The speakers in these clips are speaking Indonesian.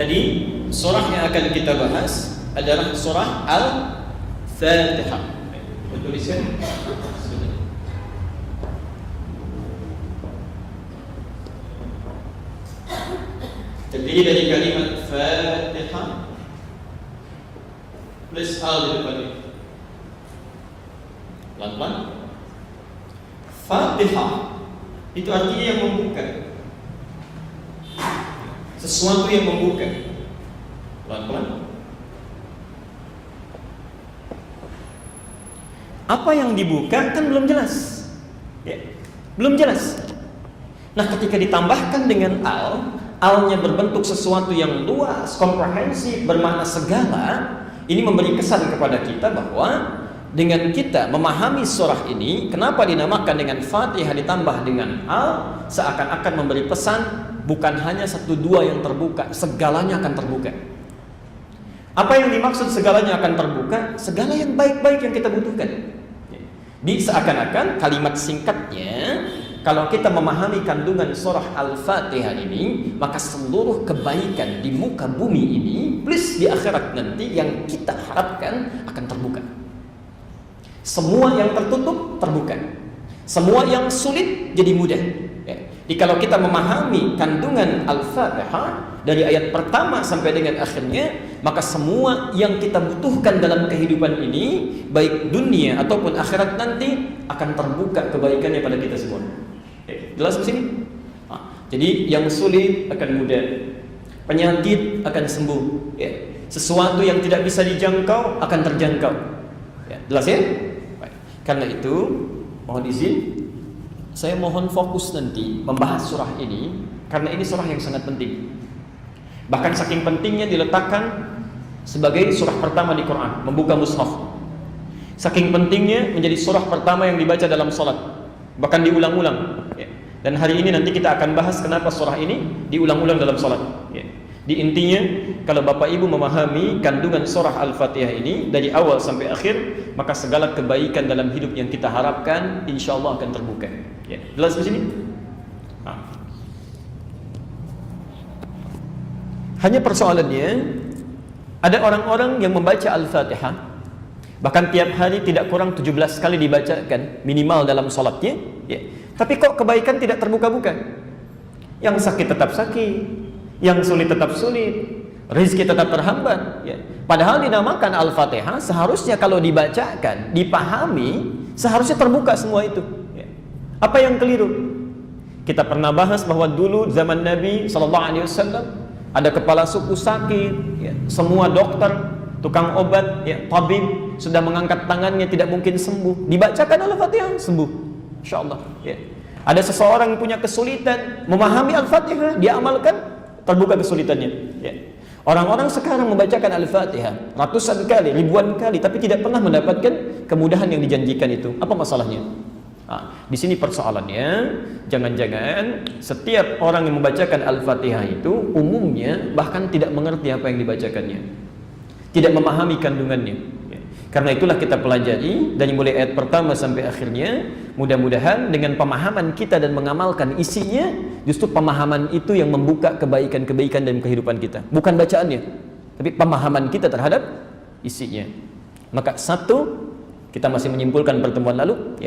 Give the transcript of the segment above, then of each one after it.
Jadi surah yang akan kita bahas adalah surah Al-Fatihah. Tuliskan. Terdiri dari kalimat Fatihah plus al di depannya. Pelan-pelan. Fatihah itu artinya yang membuka, sesuatu yang membuka. Pelan-pelan. Apa yang dibuka kan belum jelas, ya, belum jelas. Nah, ketika ditambahkan dengan alnya berbentuk sesuatu yang luas, komprehensif, bermakna segala, ini memberi kesan kepada kita bahwa dengan kita memahami surah ini, kenapa dinamakan dengan Fatihah ditambah dengan seakan-akan memberi pesan bukan hanya satu dua yang terbuka, segalanya akan terbuka. Apa yang dimaksud segalanya akan terbuka? Segala yang baik-baik yang kita butuhkan. Di seakan-akan kalimat singkatnya, kalau kita memahami kandungan surah Al-Fatihah ini, maka seluruh kebaikan di muka bumi ini plus di akhirat nanti yang kita harapkan akan terbuka. Semua yang tertutup terbuka, semua yang sulit jadi mudah. Jadi kalau kita memahami kandungan Al-Fatihah dari ayat pertama sampai dengan akhirnya, maka semua yang kita butuhkan dalam kehidupan ini, baik dunia ataupun akhirat nanti, akan terbuka kebaikannya pada kita semua. Jelas di sini? Jadi yang sulit akan mudah, penyakit akan sembuh, sesuatu yang tidak bisa dijangkau akan terjangkau. Jelas ya? Baik. Karena itu mohon izin, saya mohon fokus nanti membahas surah ini, karena ini surah yang sangat penting. Bahkan saking pentingnya diletakkan sebagai surah pertama di Quran, membuka mushaf. Saking pentingnya menjadi surah pertama yang dibaca dalam salat, bahkan diulang-ulang. Dan hari ini nanti kita akan bahas kenapa surah ini diulang-ulang dalam salat. Di intinya, kalau Bapak Ibu memahami kandungan surah Al-Fatihah ini dari awal sampai akhir, maka segala kebaikan dalam hidup yang kita harapkan insya Allah akan terbuka. Jelas di sini? Hanya persoalannya, ada orang-orang yang membaca Al-Fatihah, bahkan tiap hari tidak kurang 17 kali dibacakan minimal dalam salatnya, tapi kok kebaikan tidak terbuka-buka. Yang sakit tetap sakit, yang sulit tetap sulit, rezeki tetap terhambat. Padahal dinamakan Al-Fatihah, seharusnya kalau dibacakan, dipahami, seharusnya terbuka semua itu. Apa yang keliru? Kita pernah bahas bahwa dulu zaman Nabi SAW ada kepala suku sakit, semua dokter, tukang obat, tabib sudah mengangkat tangannya tidak mungkin sembuh. Dibacakan Al-Fatihah sembuh, insyaallah. Ada seseorang yang punya kesulitan memahami Al-Fatihah, dia amalkan, terbuka kesulitannya. Orang-orang sekarang membacakan Al-Fatihah ratusan kali, ribuan kali, tapi tidak pernah mendapatkan kemudahan yang dijanjikan itu. Apa masalahnya? Di sini persoalannya, jangan-jangan setiap orang yang membacakan Al-Fatihah itu umumnya bahkan tidak mengerti apa yang dibacakannya, tidak memahami kandungannya. Karena itulah kita pelajari dari mulai ayat pertama sampai akhirnya. Mudah-mudahan dengan pemahaman kita dan mengamalkan isinya, justru pemahaman itu yang membuka kebaikan-kebaikan dalam kehidupan kita, bukan bacaannya, tapi pemahaman kita terhadap isinya. Maka satu, kita masih menyimpulkan pertemuan lalu,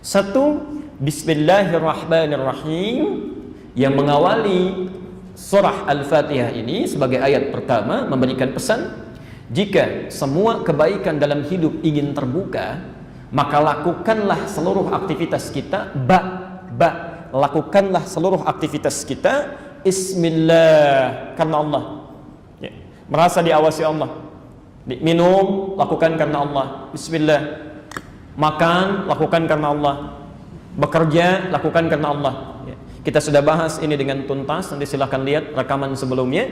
satu, Bismillahirrahmanirrahim, yang mengawali surah Al-Fatihah ini sebagai ayat pertama memberikan pesan, jika semua kebaikan dalam hidup ingin terbuka, maka lakukanlah seluruh aktivitas kita lakukanlah seluruh aktivitas kita Bismillah, karena Allah, merasa diawasi Allah. Minum, lakukan karena Allah, Bismillah. Makan, lakukan karena Allah. Bekerja, lakukan karena Allah. Kita sudah bahas ini dengan tuntas, nanti silahkan lihat rekaman sebelumnya.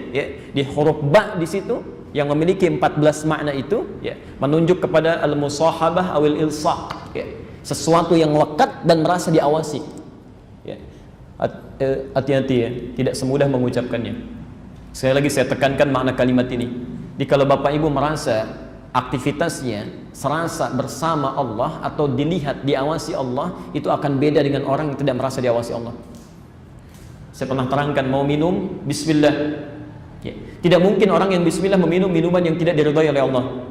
Di huruf ba di situ yang memiliki 14 makna itu, menunjuk kepada al-musahabah awil ilsaq, sesuatu yang lekat dan merasa diawasi. Hati-hati tidak semudah mengucapkannya. Sekali lagi saya tekankan makna kalimat ini. Jadi kalau Bapak Ibu merasa aktivitasnya serasa bersama Allah atau dilihat, diawasi Allah, itu akan beda dengan orang yang tidak merasa diawasi Allah. Saya pernah terangkan, mau minum, Bismillah. Tidak mungkin orang yang bismillah meminum minuman yang tidak diridhai oleh Allah.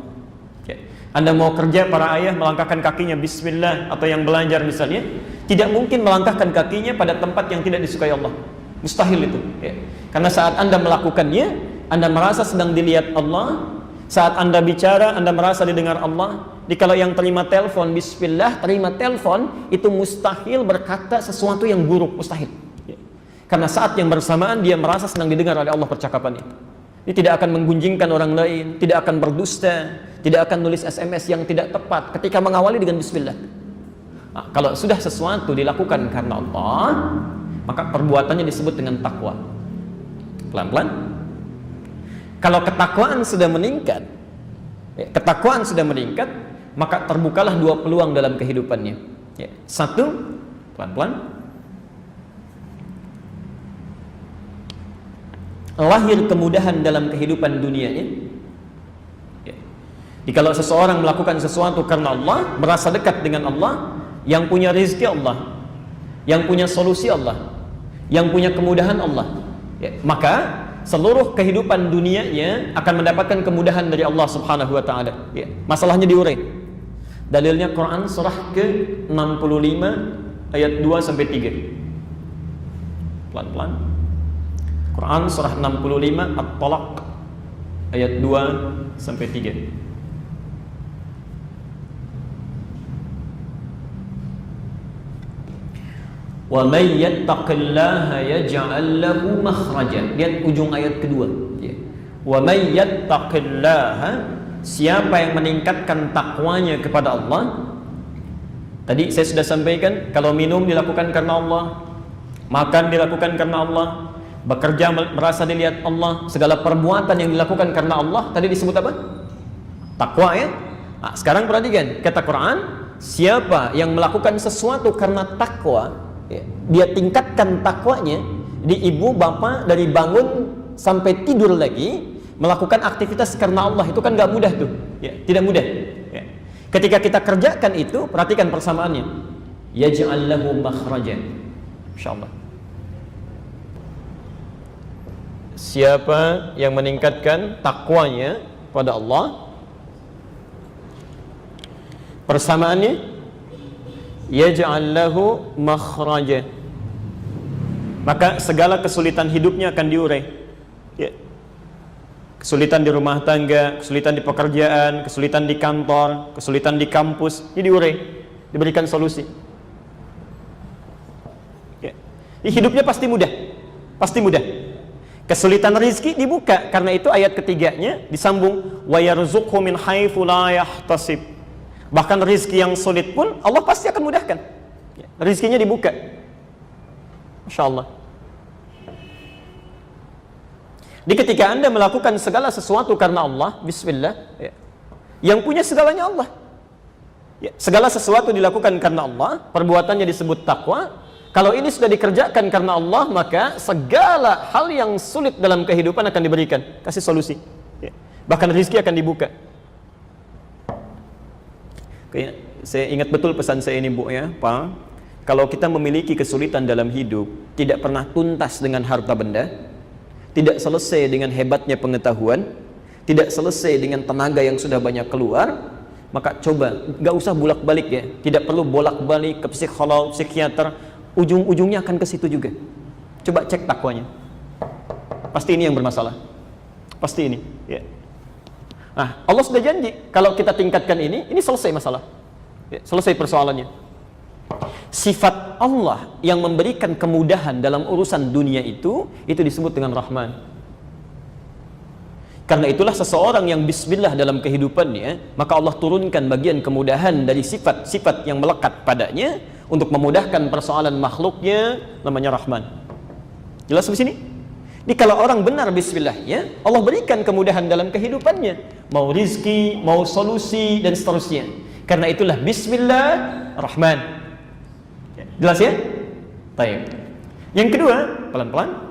Ya. Anda mau kerja, para ayah melangkahkan kakinya bismillah, atau yang belajar misalnya, tidak mungkin melangkahkan kakinya pada tempat yang tidak disukai Allah. Mustahil itu. Ya. Karena saat Anda melakukannya, Anda merasa sedang dilihat Allah. Saat Anda bicara, Anda merasa didengar Allah. Jadi kalau yang terima telepon bismillah, terima telepon, itu mustahil berkata sesuatu yang buruk, mustahil. Ya. Karena saat yang bersamaan dia merasa sedang didengar oleh Allah percakapannya. Dia tidak akan menggunjingkan orang lain, tidak akan berdusta, tidak akan nulis SMS yang tidak tepat ketika mengawali dengan bismillah. Nah, kalau sudah sesuatu dilakukan karena Allah, maka perbuatannya disebut dengan takwa. Pelan-pelan. Kalau ketakwaan sudah meningkat, maka terbukalah dua peluang dalam kehidupannya. Ya. Satu, pelan-pelan, lahir kemudahan dalam kehidupan dunianya. Ya. Jadi kalau seseorang melakukan sesuatu karena Allah, merasa dekat dengan Allah, yang punya rezeki Allah, yang punya solusi Allah, yang punya kemudahan Allah, ya, maka seluruh kehidupan dunianya akan mendapatkan kemudahan dari Allah Subhanahu wa taala. Ya. Masalahnya diurai. Dalilnya Quran surah ke-65 ayat 2 sampai 3. Pelan-pelan. Quran surah 65 At-Talaq ayat 2 sampai 3. Wa may yattaqillaha yaj'al lahu makhraja. Lihat ujung ayat kedua. Wa may yattaqillaha, siapa yang meningkatkan takwanya kepada Allah. Tadi saya sudah sampaikan, kalau minum dilakukan karena Allah, makan dilakukan karena Allah, bekerja merasa dilihat Allah, segala perbuatan yang dilakukan karena Allah, tadi disebut apa? Takwa, ya. Nah, sekarang perhatikan kata Quran, siapa yang melakukan sesuatu karena takwa, ya, dia tingkatkan takwanya. Di ibu bapak dari bangun sampai tidur lagi melakukan aktivitas karena Allah, itu kan gak mudah tuh, ya, tidak mudah. Ya. Ketika kita kerjakan itu, perhatikan persamaannya. Yaj'al lahu makhrajan. Insyaallah. Siapa yang meningkatkan takwanya pada Allah, persamaannya yaj'al lahu makhraja, maka segala kesulitan hidupnya akan diurai. Ya. Kesulitan di rumah tangga, kesulitan di pekerjaan, kesulitan di kantor, kesulitan di kampus, ini diurai, diberikan solusi. Ya. Hidupnya pasti mudah, pasti mudah. Kesulitan rezeki dibuka, karena itu ayat ketiganya disambung, wa yarzuqhu min haitsu la yahtasib. Bahkan rezeki yang sulit pun Allah pasti akan mudahkan. Rezekinya dibuka. Masyaallah. Di ketika Anda melakukan segala sesuatu karena Allah, bismillah, ya, yang punya segalanya Allah. Ya, segala sesuatu dilakukan karena Allah, perbuatannya disebut takwa. Kalau ini sudah dikerjakan karena Allah, maka segala hal yang sulit dalam kehidupan akan diberikan, kasih solusi. Ya. Bahkan rezeki akan dibuka. Oke, saya ingat betul pesan saya ini, Bu, ya, Pak. Kalau kita memiliki kesulitan dalam hidup, tidak pernah tuntas dengan harta benda, tidak selesai dengan hebatnya pengetahuan, tidak selesai dengan tenaga yang sudah banyak keluar, maka coba, gak usah bolak-balik, ya. Tidak perlu bolak-balik ke psikolog, psikiater. Ujung-ujungnya akan ke situ juga. Coba cek takwanya. Pasti ini yang bermasalah. Pasti ini. Ya. Nah, Allah sudah janji kalau kita tingkatkan ini selesai masalah. Ya, selesai persoalannya. Sifat Allah yang memberikan kemudahan dalam urusan dunia itu disebut dengan Rahman. Karena itulah seseorang yang bismillah dalam kehidupannya, maka Allah turunkan bagian kemudahan dari sifat-sifat yang melekat padanya untuk memudahkan persoalan makhluknya, namanya Rahman. Jelas di sini? Jadi kalau orang benar bismillah, ya, Allah berikan kemudahan dalam kehidupannya, mau rizki, mau solusi, dan seterusnya. Karena itulah bismillah Rahman. Jelas, ya? Baik. Yang kedua, pelan-pelan.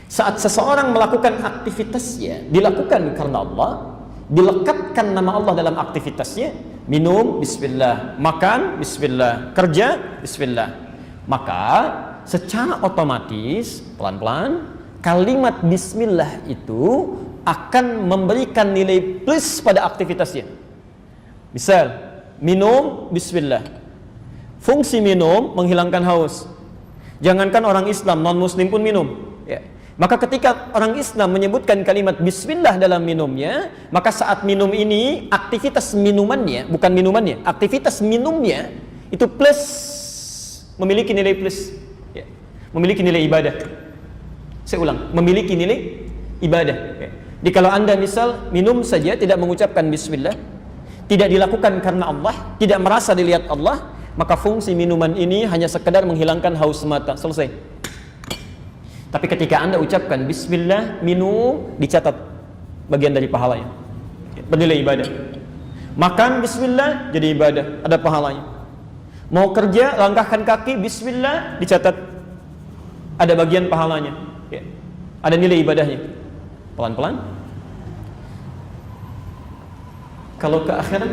Saat seseorang melakukan aktivitasnya dilakukan karena Allah, dilekatkan nama Allah dalam aktivitasnya, minum bismillah, makan bismillah, kerja bismillah, maka secara otomatis pelan-pelan kalimat bismillah itu akan memberikan nilai plus pada aktivitasnya. Misal, minum bismillah. Fungsi minum menghilangkan haus. Jangankan orang Islam, non-muslim pun minum. Ya. Maka ketika orang Islam menyebutkan kalimat bismillah dalam minumnya, maka saat minum ini, aktivitas minumannya, bukan minumannya, aktivitas minumnya itu plus, memiliki nilai plus. Ya. Memiliki nilai ibadah. Saya ulang, memiliki nilai ibadah. Ya. Jadi kalau Anda misal minum saja tidak mengucapkan bismillah, tidak dilakukan karena Allah, tidak merasa dilihat Allah, maka fungsi minuman ini hanya sekedar menghilangkan haus semata, selesai. Tapi ketika Anda ucapkan bismillah, minum, dicatat bagian dari pahalanya, bernilai ibadah. Makan bismillah, jadi ibadah, ada pahalanya. Mau kerja, langkahkan kaki bismillah, dicatat, ada bagian pahalanya, ya. Ada nilai ibadahnya. Pelan-pelan. Kalau ke akhirat,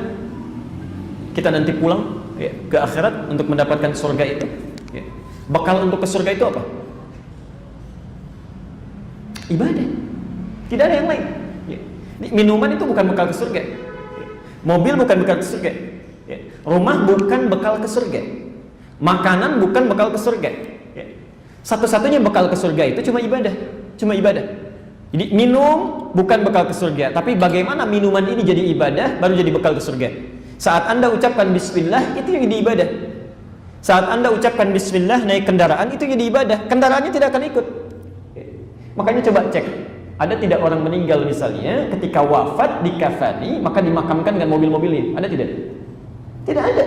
kita nanti pulang, ya, ke akhirat untuk mendapatkan surga itu, ya. Bekal untuk ke surga itu apa? Ibadah. Tidak ada yang lain, ya. Minuman itu bukan bekal ke surga, ya. Mobil bukan bekal ke surga, ya. Rumah bukan bekal ke surga, makanan bukan bekal ke surga, ya. Satu-satunya bekal ke surga itu cuma ibadah. Cuma ibadah. Jadi minum bukan bekal ke surga, tapi bagaimana minuman ini jadi ibadah, baru jadi bekal ke surga. Saat Anda ucapkan bismillah, itu yang jadi ibadah. Saat Anda ucapkan bismillah naik kendaraan, itu jadi ibadah. Kendaraannya tidak akan ikut. Makanya coba cek, ada tidak orang meninggal misalnya ketika wafat dikafani, maka dimakamkan dengan mobil-mobilnya? Ada tidak? Tidak ada.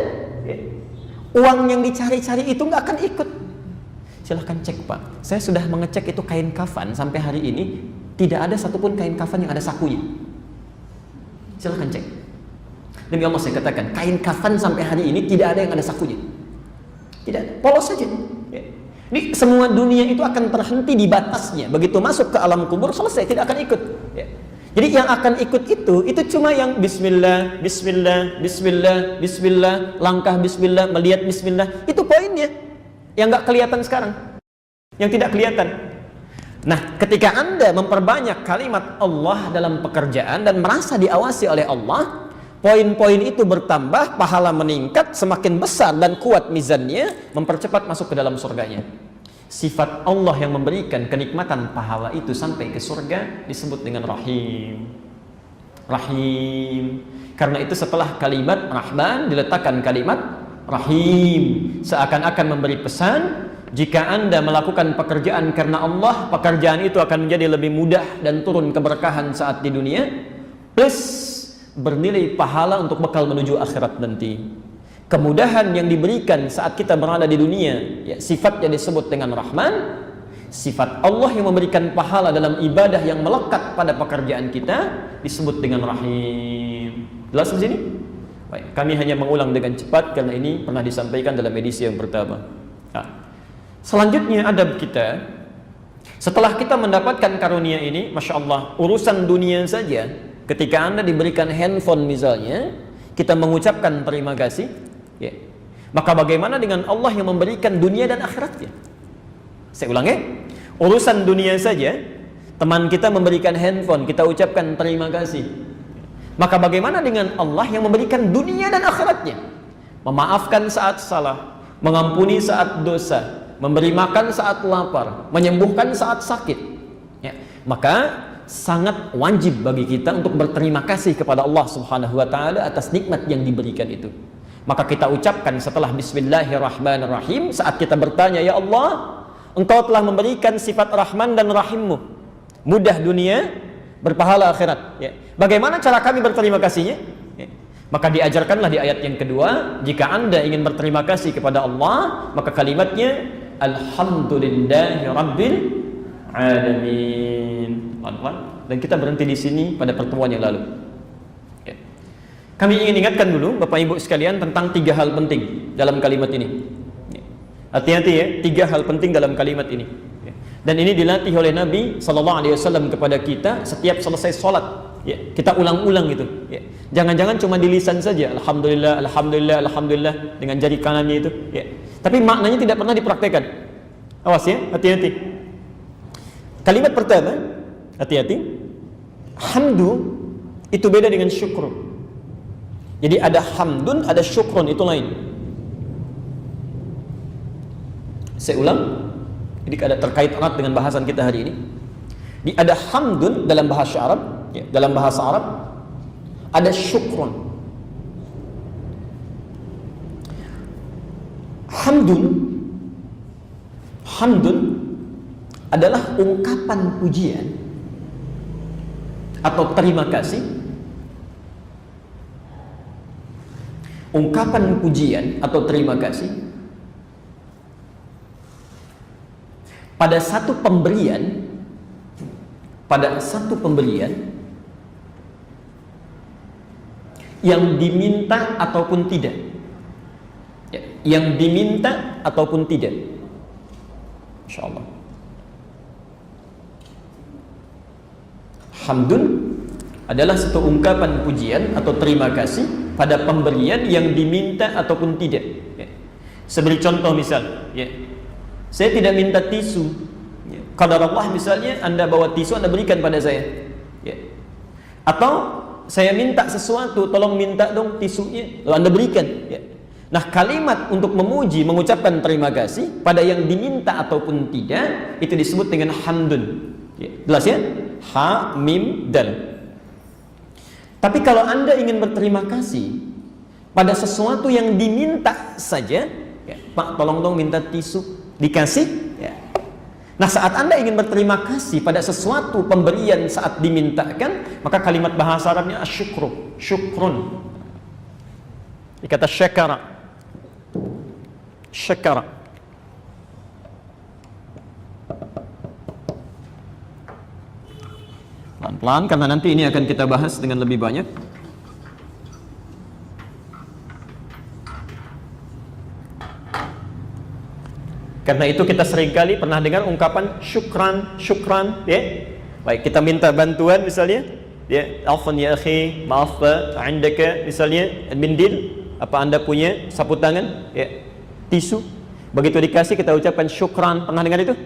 Uang yang dicari-cari itu nggak akan ikut. Silahkan cek Pak, saya sudah mengecek itu kain kafan sampai hari ini tidak ada satupun kain kafan yang ada sakunya. Silahkan cek. Demi Allah saya katakan, kain kafan sampai hari ini tidak ada yang ada sakunya. Tidak ada, polos saja. Ya. Ini semua dunia itu akan terhenti di batasnya. Begitu masuk ke alam kubur selesai, tidak akan ikut. Ya. Jadi yang akan ikut itu cuma yang bismillah, bismillah, bismillah, bismillah, langkah bismillah, melihat bismillah. Itu poinnya. Yang nggak kelihatan sekarang, yang tidak kelihatan. Nah, ketika Anda memperbanyak kalimat Allah dalam pekerjaan dan merasa diawasi oleh Allah, poin-poin itu bertambah, pahala meningkat, semakin besar dan kuat mizannya, mempercepat masuk ke dalam surganya. Sifat Allah yang memberikan kenikmatan pahala itu sampai ke surga disebut dengan Rahim. Rahim. Karena itu setelah kalimat Rahman diletakkan kalimat Rahim, seakan-akan memberi pesan, jika Anda melakukan pekerjaan karena Allah, pekerjaan itu akan menjadi lebih mudah dan turun keberkahan saat di dunia, plus bernilai pahala untuk bekal menuju akhirat nanti. Kemudahan yang diberikan saat kita berada di dunia, ya, sifatnya disebut dengan Rahman. Sifat Allah yang memberikan pahala dalam ibadah yang melekat pada pekerjaan kita disebut dengan Rahim. Jelas di sini? Baik, kami hanya mengulang dengan cepat karena ini pernah disampaikan dalam edisi yang pertama. Nah, selanjutnya adab kita, setelah kita mendapatkan karunia ini, Masya Allah, urusan dunia saja, ketika Anda diberikan handphone misalnya, kita mengucapkan terima kasih, ya. Maka bagaimana dengan Allah yang memberikan dunia dan akhiratnya? Saya ulang ya, urusan dunia saja, teman kita memberikan handphone, kita ucapkan terima kasih. Maka bagaimana dengan Allah yang memberikan dunia dan akhiratnya? Memaafkan saat salah, mengampuni saat dosa, memberi makan saat lapar, menyembuhkan saat sakit, ya. Maka sangat wajib bagi kita untuk berterima kasih kepada Allah Subhanahu wa Ta'ala atas nikmat yang diberikan itu. Maka kita ucapkan setelah Bismillahirrahmanirrahim, saat kita bertanya, ya Allah, Engkau telah memberikan sifat Rahman dan Rahimmu, mudah dunia, berpahala akhirat, ya. Bagaimana cara kami berterima kasihnya? Ya. Maka diajarkanlah di ayat yang kedua, jika Anda ingin berterima kasih kepada Allah, maka kalimatnya Alhamdulillahi Rabbil Alamin. Dan kita berhenti di sini pada pertemuan yang lalu. Ya. Kami ingin ingatkan dulu Bapak Ibu sekalian tentang 3 hal penting dalam kalimat ini. Ya. Hati-hati ya, 3 hal penting dalam kalimat ini. Ya. Dan ini dilatih oleh Nabi SAW kepada kita setiap selesai sholat. Ya, kita ulang-ulang gitu. Ya. Jangan-jangan cuma di lisan saja, Alhamdulillah, Alhamdulillah, Alhamdulillah dengan jari kanannya itu. Ya. Tapi maknanya tidak pernah dipraktekkan. Awas ya, hati-hati. Kalimat pertama, hati-hati. Hamdu itu beda dengan syukur. Jadi ada hamdun, ada syukrun, itu lain. Saya ulang, ini ada terkait erat dengan bahasan kita hari ini. Ada hamdun dalam bahasa Arab, ya, dalam bahasa Arab ada syukrun. Hamdun adalah ungkapan pujian atau terima kasih. Ungkapan pujian atau terima kasih pada satu pemberian, yang diminta ataupun tidak, ya, yang diminta ataupun tidak. Insyaallah. Hamdun adalah satu ungkapan pujian atau terima kasih pada pemberian yang diminta ataupun tidak. Ya. Saya beri contoh misal, ya. Saya tidak minta tisu. Ya. Qadar Allah misalnya, Anda bawa tisu, Anda berikan pada saya. Ya. Atau saya minta sesuatu, tolong minta dong tisunya, lalu Anda berikan. Ya. Nah, kalimat untuk memuji, mengucapkan terima kasih pada yang diminta ataupun tidak, itu disebut dengan hamdun. Ya. Jelas ya? Ha, mim, dal. Tapi kalau Anda ingin berterima kasih pada sesuatu yang diminta saja, ya, Pak tolong dong minta tisu, dikasih. Ya. Nah, saat Anda ingin berterima kasih pada sesuatu pemberian saat dimintakan, maka kalimat bahasa Arabnya asyukru, syukrun. Dikata syakara, syakara. Pelan-pelan karena nanti ini akan kita bahas dengan lebih banyak. Karena itu kita seringkali pernah dengar ungkapan syukran, syukran, ya. Baik, kita minta bantuan misalnya, ya, afwan ya akhi, maaf indaka misalnya mindil, apa Anda punya sapu tangan, ya, tisu. Begitu dikasih kita ucapkan syukran. Pernah dengar itu?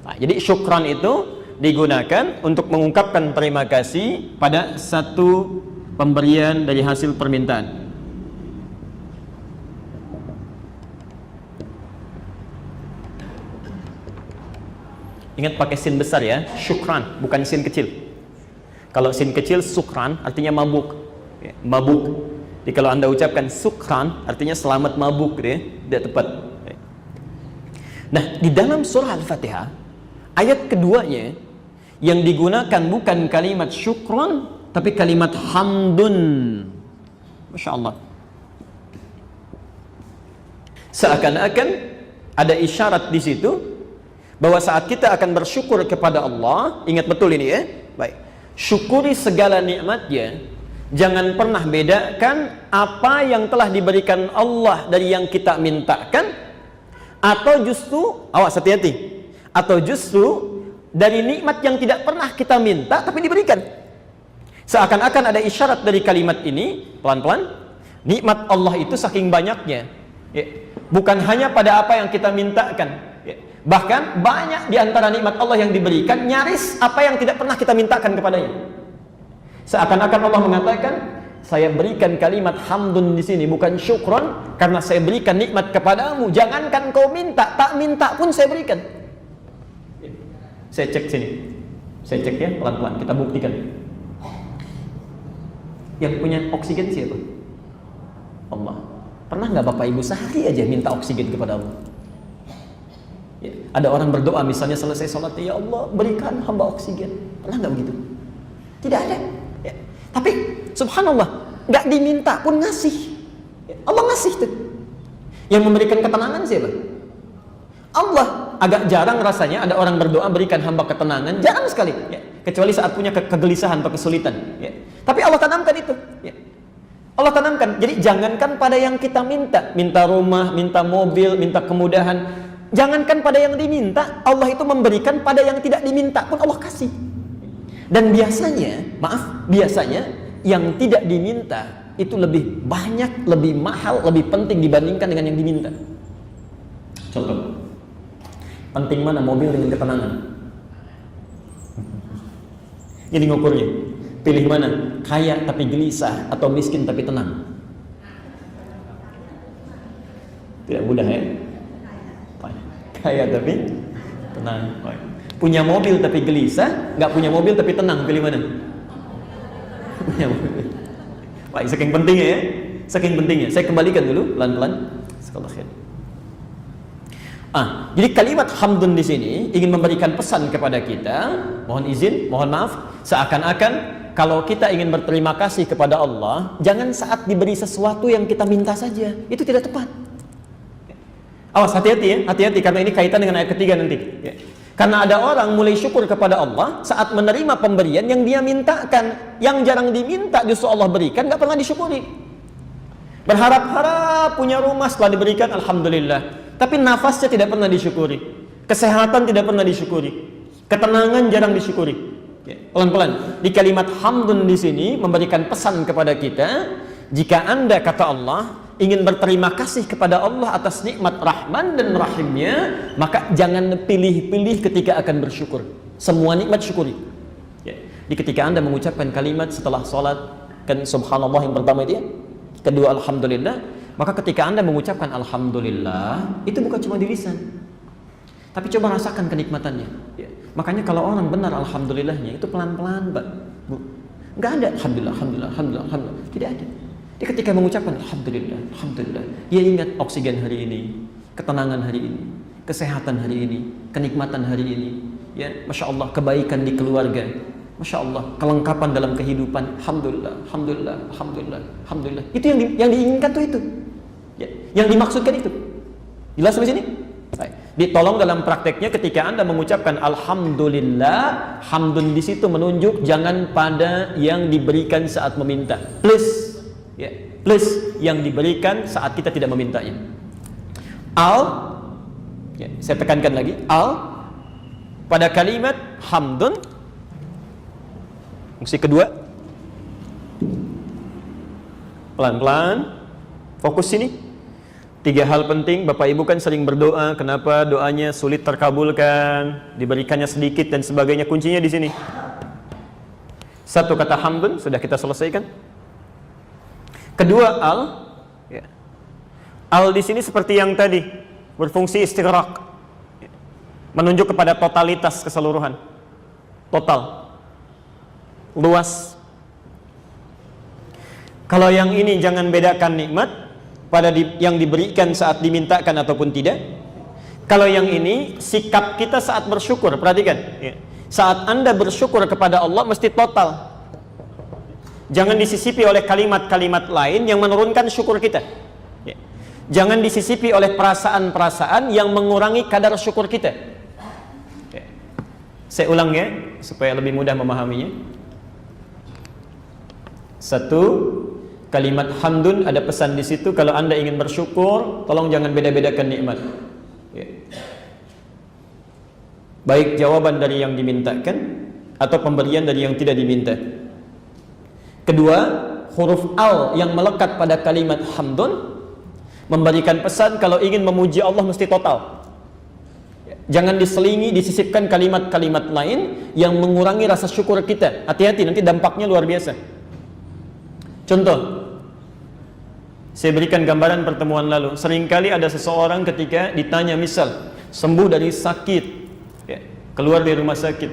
Nah, jadi syukran itu digunakan untuk mengungkapkan terima kasih pada satu pemberian dari hasil permintaan. Ingat pakai sin besar ya, syukran, bukan sin kecil. Kalau sin kecil sukran artinya mabuk, ya, mabuk. Jadi kalau Anda ucapkan sukran artinya selamat mabuk, ya, tidak tepat. Nah, di dalam surah Al-Fatihah ayat keduanya yang digunakan bukan kalimat syukron tapi kalimat hamdun. Masya Allah. Seakan-akan ada isyarat di situ bahwa saat kita akan bersyukur kepada Allah, ingat betul ini ya, baik, syukuri segala nikmatnya, jangan pernah bedakan apa yang telah diberikan Allah dari yang kita mintakan, atau justru, awas hati-hati, atau justru dari nikmat yang tidak pernah kita minta tapi diberikan. Seakan-akan ada isyarat dari kalimat ini, pelan-pelan, nikmat Allah itu saking banyaknya, ya, bukan hanya pada apa yang kita mintakan, ya. Bahkan banyak di antara nikmat Allah yang diberikan nyaris apa yang tidak pernah kita mintakan kepadanya. Seakan-akan Allah mengatakan, saya berikan kalimat hamdun di sini bukan syukron karena saya berikan nikmat kepadamu. Jangankan kau minta, tak minta pun saya berikan. Saya cek sini, saya cek ya pelan-pelan, kita buktikan. Yang punya oksigen siapa? Allah. Pernah nggak Bapak Ibu sehari aja minta oksigen kepada Allah? Ya, ada orang berdoa misalnya selesai sholat, ya Allah berikan hamba oksigen. Pernah nggak begitu? Tidak ada. Ya. Tapi subhanallah, nggak diminta pun ngasih. Ya, Allah ngasih tuh. Yang memberikan ketenangan siapa? Allah. Agak jarang rasanya ada orang berdoa berikan hamba ketenangan, jarang sekali, ya. Kecuali saat punya kegelisahan atau kesulitan, ya. Tapi Allah tanamkan itu, ya. Allah tanamkan. Jadi jangankan pada yang kita minta, minta rumah, minta mobil, minta kemudahan, jangankan pada yang diminta, Allah itu memberikan pada yang tidak diminta pun Allah kasih. Dan biasanya, maaf, biasanya yang tidak diminta itu lebih banyak, lebih mahal, lebih penting dibandingkan dengan yang diminta. Contoh, penting mana mobil dengan ketenangan? Jadi ngukurnya, Pilih mana? Kaya tapi gelisah atau miskin tapi tenang? Tidak mudah ya? Kaya tapi tenang. Punya mobil tapi gelisah, nggak punya mobil tapi tenang, pilih mana? Punya mobil. Baik, saking pentingnya ya, saking pentingnya. Saya kembalikan dulu pelan-pelan. Jadi kalimat hamdun di sini ingin memberikan pesan kepada kita. Mohon izin, mohon maaf, seakan-akan kalau kita ingin berterima kasih kepada Allah, jangan saat diberi sesuatu yang kita minta saja. Itu tidak tepat. Awas, hati-hati ya, hati-hati karena ini kaitan dengan ayat ketiga nanti. Ya. Karena ada orang mulai syukur kepada Allah saat menerima pemberian yang dia mintakan, yang jarang diminta justru Allah berikan, nggak pernah disyukuri. Berharap-harap punya rumah setelah diberikan, alhamdulillah. Tapi nafasnya tidak pernah disyukuri, kesehatan tidak pernah disyukuri, ketenangan jarang disyukuri. Pelan-pelan. Di kalimat hamdun di sini memberikan pesan kepada kita, jika Anda, kata Allah, ingin berterima kasih kepada Allah atas nikmat Rahman dan Rahimnya, maka jangan pilih-pilih ketika akan bersyukur. Semua nikmat syukuri. Di ketika Anda mengucapkan kalimat setelah sholat, kan subhanallah yang pertama itu ya, kedua alhamdulillah, maka ketika Anda mengucapkan alhamdulillah, itu bukan cuma di lisan, tapi coba rasakan kenikmatannya. Makanya kalau orang benar alhamdulillahnya, itu pelan-pelan, Bu. Nggak ada alhamdulillah, alhamdulillah, alhamdulillah, alhamdulillah. Tidak ada. Dia ketika mengucapkan alhamdulillah, alhamdulillah, dia ingat oksigen hari ini, ketenangan hari ini, kesehatan hari ini, kenikmatan hari ini, ya, masya Allah, kebaikan di keluarga, masya Allah, kelengkapan dalam kehidupan, alhamdulillah, alhamdulillah, alhamdulillah, alhamdulillah. Itu yang diinginkan tuh itu, ya, yang dimaksudkan itu. Jelas sampai sini? Baik. Ditolong dalam prakteknya ketika Anda mengucapkan alhamdulillah, hamdun di situ menunjuk jangan pada yang diberikan saat meminta. Please. Ya, plus yang diberikan saat kita tidak memintanya. Ya, saya tekankan lagi, pada kalimat hamdun, fungsi kedua, pelan-pelan, fokus sini. 3 hal penting. Bapak Ibu kan sering berdoa, kenapa doanya sulit terkabulkan, diberikannya sedikit dan sebagainya. Kuncinya di sini. Satu kata hamdun sudah kita selesaikan. Kedua ya. Di sini seperti yang tadi berfungsi istighraq, menunjuk kepada totalitas, keseluruhan, total, luas. Kalau yang ini jangan bedakan nikmat pada yang diberikan saat dimintakan ataupun tidak. Kalau yang ini sikap kita saat bersyukur, perhatikan ya. Saat Anda bersyukur kepada Allah mesti total. Jangan disisipi oleh kalimat-kalimat lain yang menurunkan syukur kita. Ya. Jangan disisipi oleh perasaan-perasaan yang mengurangi kadar syukur kita. Ya. Saya ulang ya, supaya lebih mudah memahaminya. 1, kalimat hamdun ada pesan di situ. Kalau Anda ingin bersyukur, tolong jangan beda-bedakan nikmat. Ya. Baik jawaban dari yang dimintakan atau pemberian dari yang tidak diminta. Kedua, huruf al yang melekat pada kalimat hamdun memberikan pesan kalau ingin memuji Allah mesti total. Jangan diselingi, disisipkan kalimat-kalimat lain yang mengurangi rasa syukur kita. Hati-hati, nanti dampaknya luar biasa. Contoh, saya berikan gambaran pertemuan lalu. Seringkali ada seseorang ketika ditanya, misal sembuh dari sakit, ya, keluar dari rumah sakit,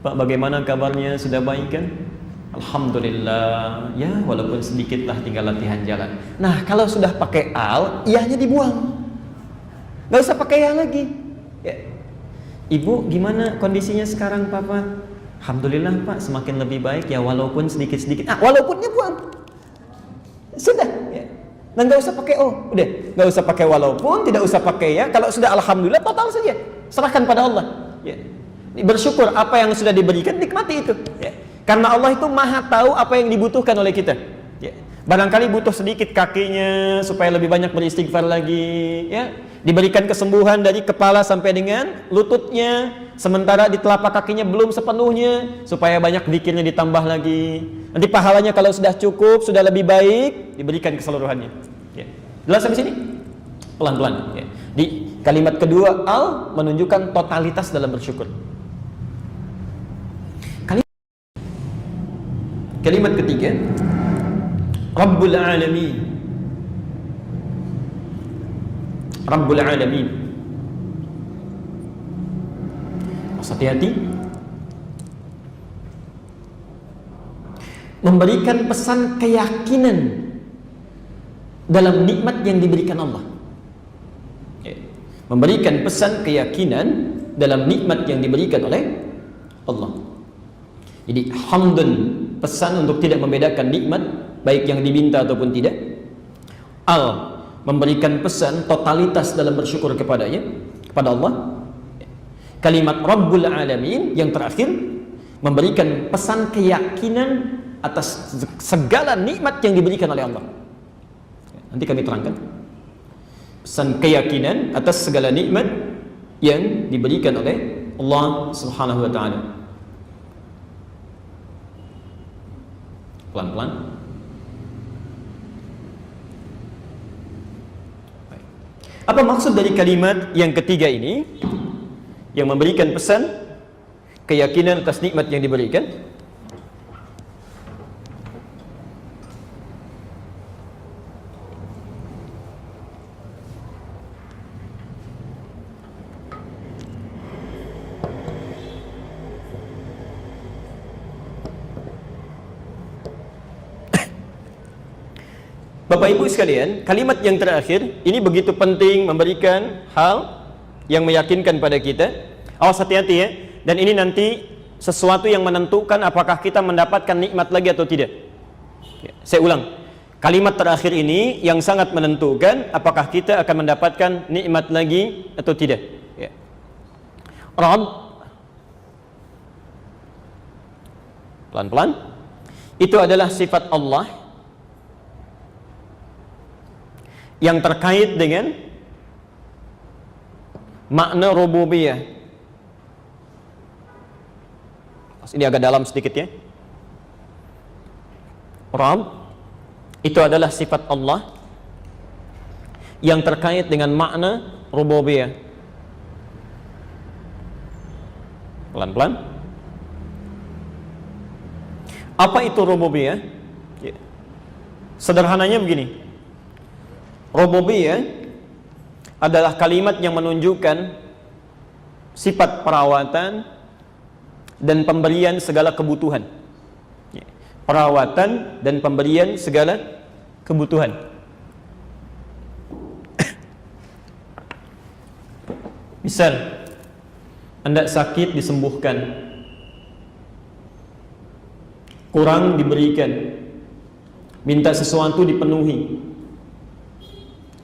Pak bagaimana kabarnya, sudah baik kan? Alhamdulillah, ya walaupun sedikit lah, tinggal latihan jalan. Nah kalau sudah pakai al, iyahnya dibuang, nggak usah pakai ya lagi. Ya. Ibu gimana kondisinya sekarang Papa? Alhamdulillah Pak, semakin lebih baik ya walaupun sedikit-sedikit. Walaupunnya buang, sudah. Ya. Nah nggak usah pakai udah, nggak usah pakai walaupun, tidak usah pakai ya. Kalau sudah alhamdulillah total saja, serahkan pada Allah. Ya. Bersyukur apa yang sudah diberikan, nikmati itu. Ya. Karena Allah itu maha tahu apa yang dibutuhkan oleh kita. Ya. Barangkali butuh sedikit kakinya supaya lebih banyak beristighfar lagi, ya. Diberikan kesembuhan dari kepala sampai dengan lututnya, sementara di telapak kakinya belum sepenuhnya, supaya banyak zikirnya ditambah lagi. Nanti pahalanya kalau sudah cukup, sudah lebih baik, diberikan keseluruhannya. Ya. Jelas sampai sini? Pelan-pelan. Ya. Di kalimat kedua al menunjukkan totalitas dalam bersyukur. Kalimat ketiga, Rabbul Alamin. Rabbul Alamin. Hati-hati. Memberikan pesan keyakinan dalam nikmat yang diberikan Allah. Memberikan pesan keyakinan dalam nikmat yang diberikan oleh Allah. Jadi hamdun, pesan untuk tidak membedakan nikmat baik yang diminta ataupun tidak. Al, memberikan pesan totalitas dalam bersyukur kepadanya, kepada Allah. Kalimat Rabbul Alamin yang terakhir memberikan pesan keyakinan atas segala nikmat yang diberikan oleh Allah. Nanti kami terangkan pesan keyakinan atas segala nikmat yang diberikan oleh Allah Subhanahu wa taala. Pelan-pelan. Apa maksud dari kalimat yang ketiga ini yang memberikan pesan keyakinan atas nikmat yang diberikan? Bapak Ibu sekalian, kalimat yang terakhir ini begitu penting, memberikan hal yang meyakinkan pada kita. Awas, hati-hati ya. Dan ini nanti sesuatu yang menentukan apakah kita mendapatkan nikmat lagi atau tidak. Saya ulang, kalimat terakhir ini yang sangat menentukan apakah kita akan mendapatkan nikmat lagi atau tidak. Rabb, pelan-pelan, itu adalah sifat Allah yang terkait dengan makna rububiyah. Ini agak dalam sedikit ya. Rabb itu adalah sifat Allah yang terkait dengan makna rububiyah. Pelan-pelan. Apa itu rububiyah? Sederhananya begini. Rububiyah adalah kalimat yang menunjukkan sifat perawatan dan pemberian segala kebutuhan. Perawatan dan pemberian segala kebutuhan. Misal, Anda sakit disembuhkan, kurang diberikan, minta sesuatu dipenuhi,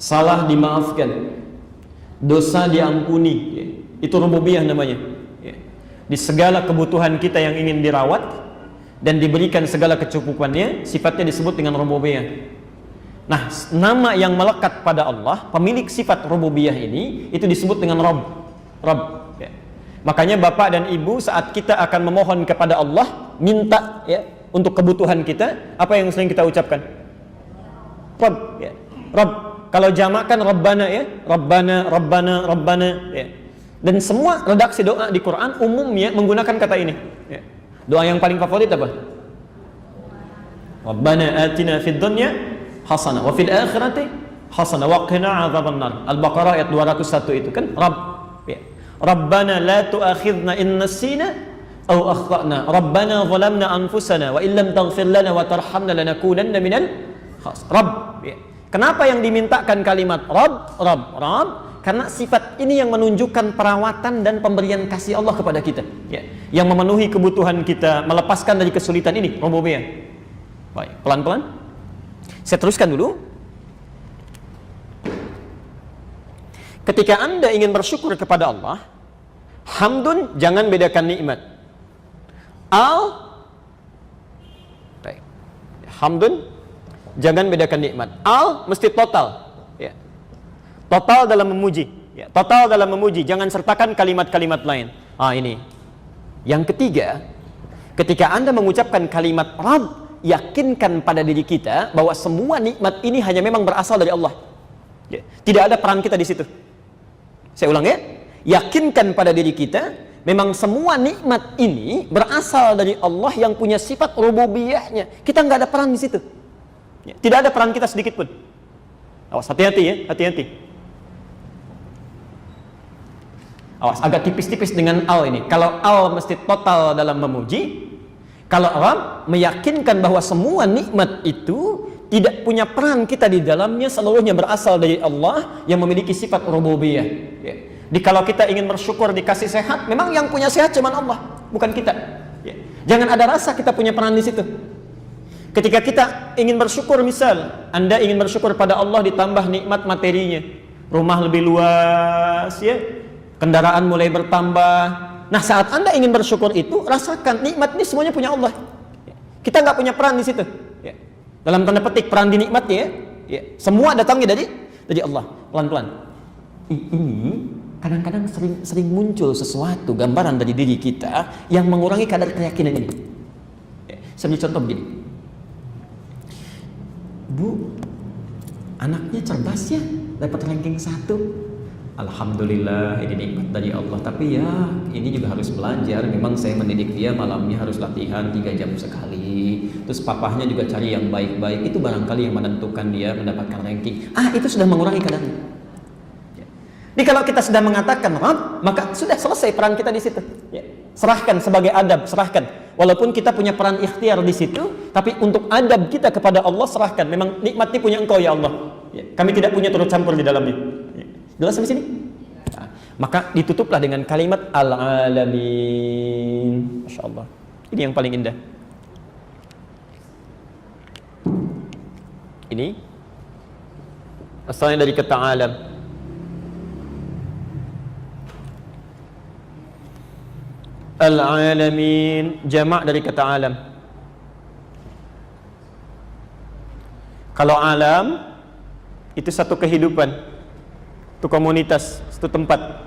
salah dimaafkan, dosa diampuni. Itu rububiyah namanya. Di segala kebutuhan kita yang ingin dirawat dan diberikan segala kecukupannya, sifatnya disebut dengan rububiyah. Nah, nama yang melekat pada Allah, pemilik sifat rububiyah ini, itu disebut dengan Rabb. Rabb. Makanya Bapak dan Ibu saat kita akan memohon kepada Allah, minta untuk kebutuhan kita, apa yang sering kita ucapkan? Rabb. Rabb. Kalau jamak kan Rabbana Rabbana, Rabbana, Rabbana Dan semua redaksi doa di Quran umumnya menggunakan kata ini. Doa yang paling favorit apa? Rabbana atina fid dunya hasanah wa fil akhirati hasanah wa qina adzabannar. Al-Baqarah ayat 201 itu kan Rabb. Rabbana la tu'akhidna in nasina aw akhtana. Rabbana zalamna anfusana wa illam taghfir lana wa tarhamna lanakunanna minal khasirin. Rabb. Kenapa yang dimintakan kalimat Rabb? Rabb, Rabb, karena sifat ini yang menunjukkan perawatan dan pemberian kasih Allah kepada kita, yang memenuhi kebutuhan kita, melepaskan dari kesulitan ini, rububiyah. Baik, pelan-pelan. Saya teruskan dulu. Ketika Anda ingin bersyukur kepada Allah, hamdun, jangan bedakan nikmat. Baik. Hamdun, jangan bedakan nikmat. Mesti total. Total dalam memuji. Total dalam memuji. Jangan sertakan kalimat-kalimat lain. Ini. Yang ketiga, ketika Anda mengucapkan kalimat Rabb, yakinkan pada diri kita bahwa semua nikmat ini hanya memang berasal dari Allah. Tidak ada peran kita di situ. Saya ulang ya. Yakinkan pada diri kita Memang semua nikmat ini berasal dari Allah yang punya sifat rububiyahnya. Kita nggak ada peran di situ. Ya, tidak ada peran kita sedikit pun. Awas, hati-hati ya, hati-hati. Awas, agak tipis-tipis dengan al ini. Kalau al mesti total dalam memuji. Kalau al meyakinkan bahwa semua nikmat itu tidak punya peran kita di dalamnya, seluruhnya berasal dari Allah yang memiliki sifat rububiyah. Ya. Jadi kalau kita ingin bersyukur dikasih sehat, memang yang punya sehat cuma Allah, bukan kita. Ya. Jangan ada rasa kita punya peran di situ. Ketika kita ingin bersyukur, misal Anda ingin bersyukur pada Allah ditambah nikmat materinya, rumah lebih luas, ya, kendaraan mulai bertambah. Nah, saat Anda ingin bersyukur itu, rasakan nikmat ini semuanya punya Allah. Ya. Kita nggak punya peran di situ. Ya. Dalam tanda petik peran di nikmatnya, ya, semua datangnya dari Allah. Pelan-pelan. Ini kadang-kadang sering muncul sesuatu gambaran dari diri kita yang mengurangi kadar keyakinan ini. Ya, saya beri contoh begini. Bu, anaknya cerdas ya, dapat ranking 1. Alhamdulillah, ini nikmat dari Allah. Tapi ya, ini juga harus belajar. Memang saya mendidik dia malamnya harus latihan 3 jam sekali. Terus papahnya juga cari yang baik-baik. Itu barangkali yang menentukan dia mendapatkan ranking. Itu sudah mengurangi kadarnya. Jadi kalau kita sudah mengatakan Rabb, maka sudah selesai peran kita di situ. Ya. Serahkan sebagai adab, serahkan. Walaupun kita punya peran ikhtiar di situ, tapi untuk adab kita kepada Allah serahkan. Memang nikmat ini punya Engkau ya Allah. Ya. Kami tidak punya turut campur di dalamnya. Ya. Jelas sampai sini? Nah, maka ditutuplah dengan kalimat Al-Alamin. Masya Allah. Ini yang paling indah. Ini asalnya dari kata alam. Al-Alamin, jamak dari kata alam. Kalau alam itu satu kehidupan, satu komunitas, satu tempat.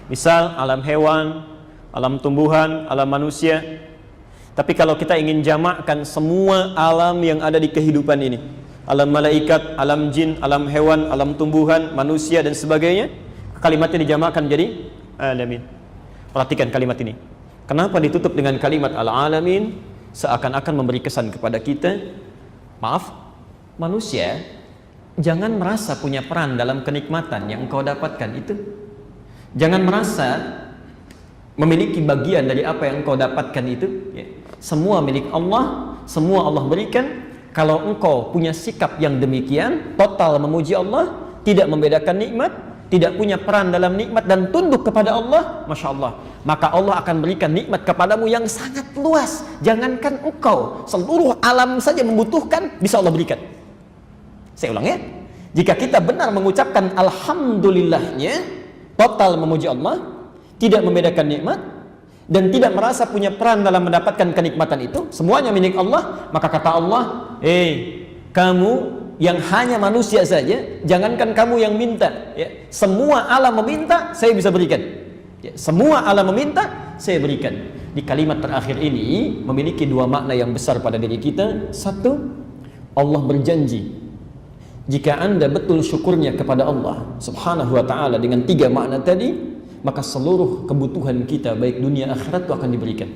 Misal alam hewan, alam tumbuhan, alam manusia. Tapi kalau kita ingin jamakkan semua alam yang ada di kehidupan ini, alam malaikat, alam jin, alam hewan, alam tumbuhan, manusia dan sebagainya, kalimatnya dijamakkan jadi alamin. Perhatikan kalimat ini. Kenapa ditutup dengan kalimat al-alamin? Seakan-akan memberi kesan kepada kita, maaf, manusia, jangan merasa punya peran dalam kenikmatan yang engkau dapatkan itu. Jangan merasa memiliki bagian dari apa yang engkau dapatkan itu. Ya. Semua milik Allah, semua Allah berikan. Kalau engkau punya sikap yang demikian, total memuji Allah, tidak membedakan nikmat, tidak punya peran dalam nikmat dan tunduk kepada Allah, Masya Allah, maka Allah akan berikan nikmat kepadamu yang sangat luas. Jangankan engkau, seluruh alam saja membutuhkan, bisa Allah berikan. Saya ulang ya, jika kita benar mengucapkan Alhamdulillahnya, total memuji Allah, tidak membedakan nikmat dan tidak merasa punya peran dalam mendapatkan kenikmatan itu, semuanya milik Allah, maka kata Allah, kamu yang hanya manusia saja, jangankan kamu yang minta, ya, semua alam meminta, saya bisa berikan. Ya, semua alam meminta, saya berikan. Di kalimat terakhir ini memiliki 2 makna yang besar pada diri kita. Satu, Allah berjanji jika Anda betul syukurnya kepada Allah Subhanahu wa ta'ala dengan 3 makna tadi, maka seluruh kebutuhan kita baik dunia akhirat itu akan diberikan.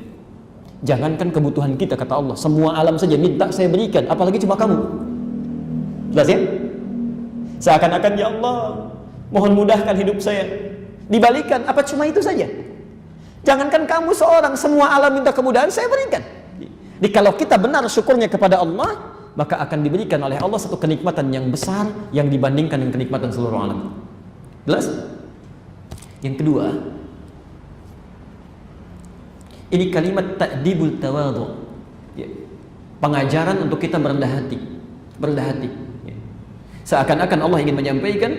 Jangankan kebutuhan kita, kata Allah, semua alam saja minta, saya berikan, apalagi cuma kamu. Jelas ya? Seakan-akan ya Allah, mohon mudahkan hidup saya. Dibalikan, apa cuma itu saja? Jangankan kamu seorang, semua alam minta kemudahan, saya berikan. Jadi kalau kita benar syukurnya kepada Allah, maka akan diberikan oleh Allah satu kenikmatan yang besar yang dibandingkan dengan kenikmatan seluruh alam. Jelas? Yang kedua, ini kalimat ta'dibul tawadhu. Pengajaran untuk kita berendah hati. Berendah hati. Seakan-akan Allah ingin menyampaikan,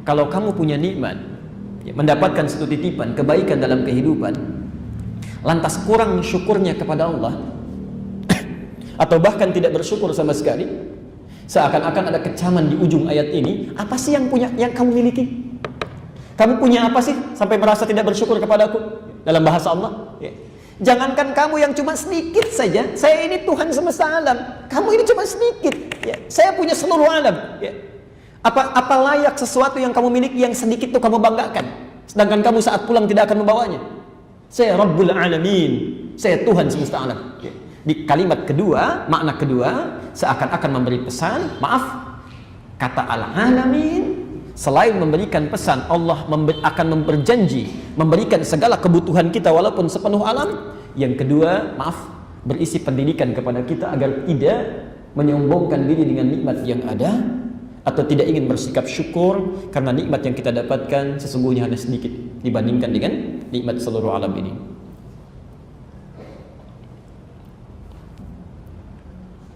kalau kamu punya nikmat, mendapatkan satu titipan kebaikan dalam kehidupan, lantas kurang syukurnya kepada Allah, atau bahkan tidak bersyukur sama sekali, seakan-akan ada kecaman di ujung ayat ini. Apa sih yang kamu miliki? Kamu punya apa sih sampai merasa tidak bersyukur kepadaku? Dalam bahasa Allah, jangankan kamu yang cuma sedikit saja, saya ini Tuhan semesta alam, kamu ini cuma sedikit, saya punya seluruh alam. Apa layak sesuatu yang kamu miliki yang sedikit itu kamu banggakan, sedangkan kamu saat pulang tidak akan membawanya? Saya Rabbul Alamin, saya Tuhan semesta alam. Di kalimat kedua, makna kedua, seakan-akan memberi pesan, maaf, kata Al-Alamin, selain memberikan pesan, Allah akan berjanji memberikan segala kebutuhan kita walaupun sepenuh alam. Yang kedua, maaf, berisi pendidikan kepada kita agar tidak menyombongkan diri dengan nikmat yang ada, atau tidak ingin bersikap syukur karena nikmat yang kita dapatkan sesungguhnya hanya sedikit dibandingkan dengan nikmat seluruh alam ini.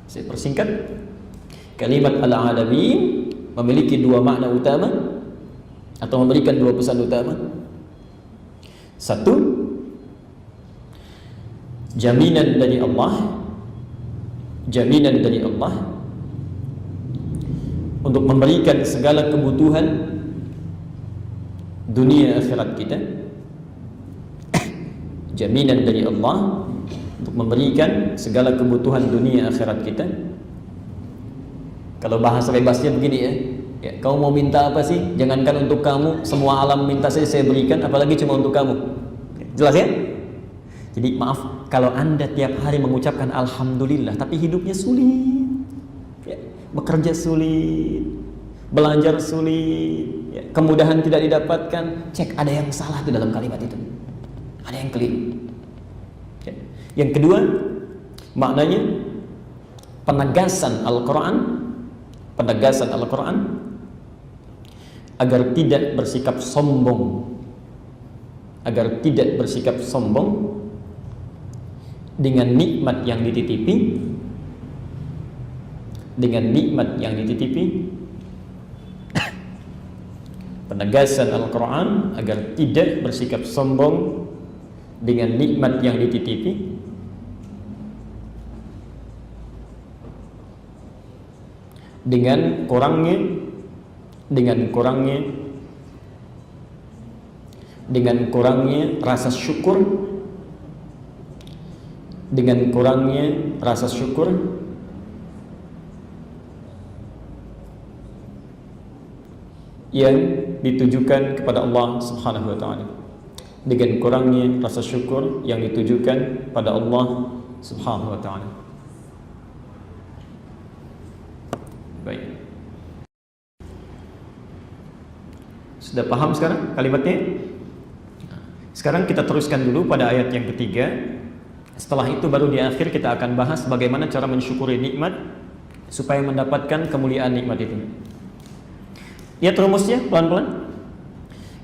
Saya persingkat, kalimat Al-Alamin memiliki dua makna utama atau memberikan dua pesan utama. Satu, jaminan dari Allah, jaminan dari Allah untuk memberikan segala kebutuhan dunia akhirat kita. Jaminan dari Allah untuk memberikan segala kebutuhan dunia akhirat kita. Kalau bahasa bebasnya begini ya, kau mau minta apa sih? Jangankan untuk kamu, semua alam minta saya berikan, apalagi cuma untuk kamu. Jelas ya? Jadi maaf, kalau Anda tiap hari mengucapkan Alhamdulillah, tapi hidupnya sulit, ya, bekerja sulit, belajar sulit, ya, kemudahan tidak didapatkan, cek ada yang salah di dalam kalimat itu. Ada yang keliru. Ya. Yang kedua, maknanya penegasan Al-Quran, penegasan Al-Quran agar tidak bersikap sombong, agar tidak bersikap sombong dengan nikmat yang dititipi, dengan nikmat yang dititipi. Penegasan Al-Quran agar tidak bersikap sombong dengan nikmat yang dititipi, dengan kurangnya rasa syukur, dengan kurangnya rasa syukur yang ditujukan kepada Allah Subhanahu wa taala, dengan kurangnya rasa syukur yang ditujukan pada Allah Subhanahu wa taala. Baik. Sudah paham sekarang kalimatnya? Sekarang kita teruskan dulu pada ayat yang ketiga. Setelah itu baru di akhir kita akan bahas bagaimana cara mensyukuri nikmat supaya mendapatkan kemuliaan nikmat itu. Lihat rumusnya pelan-pelan.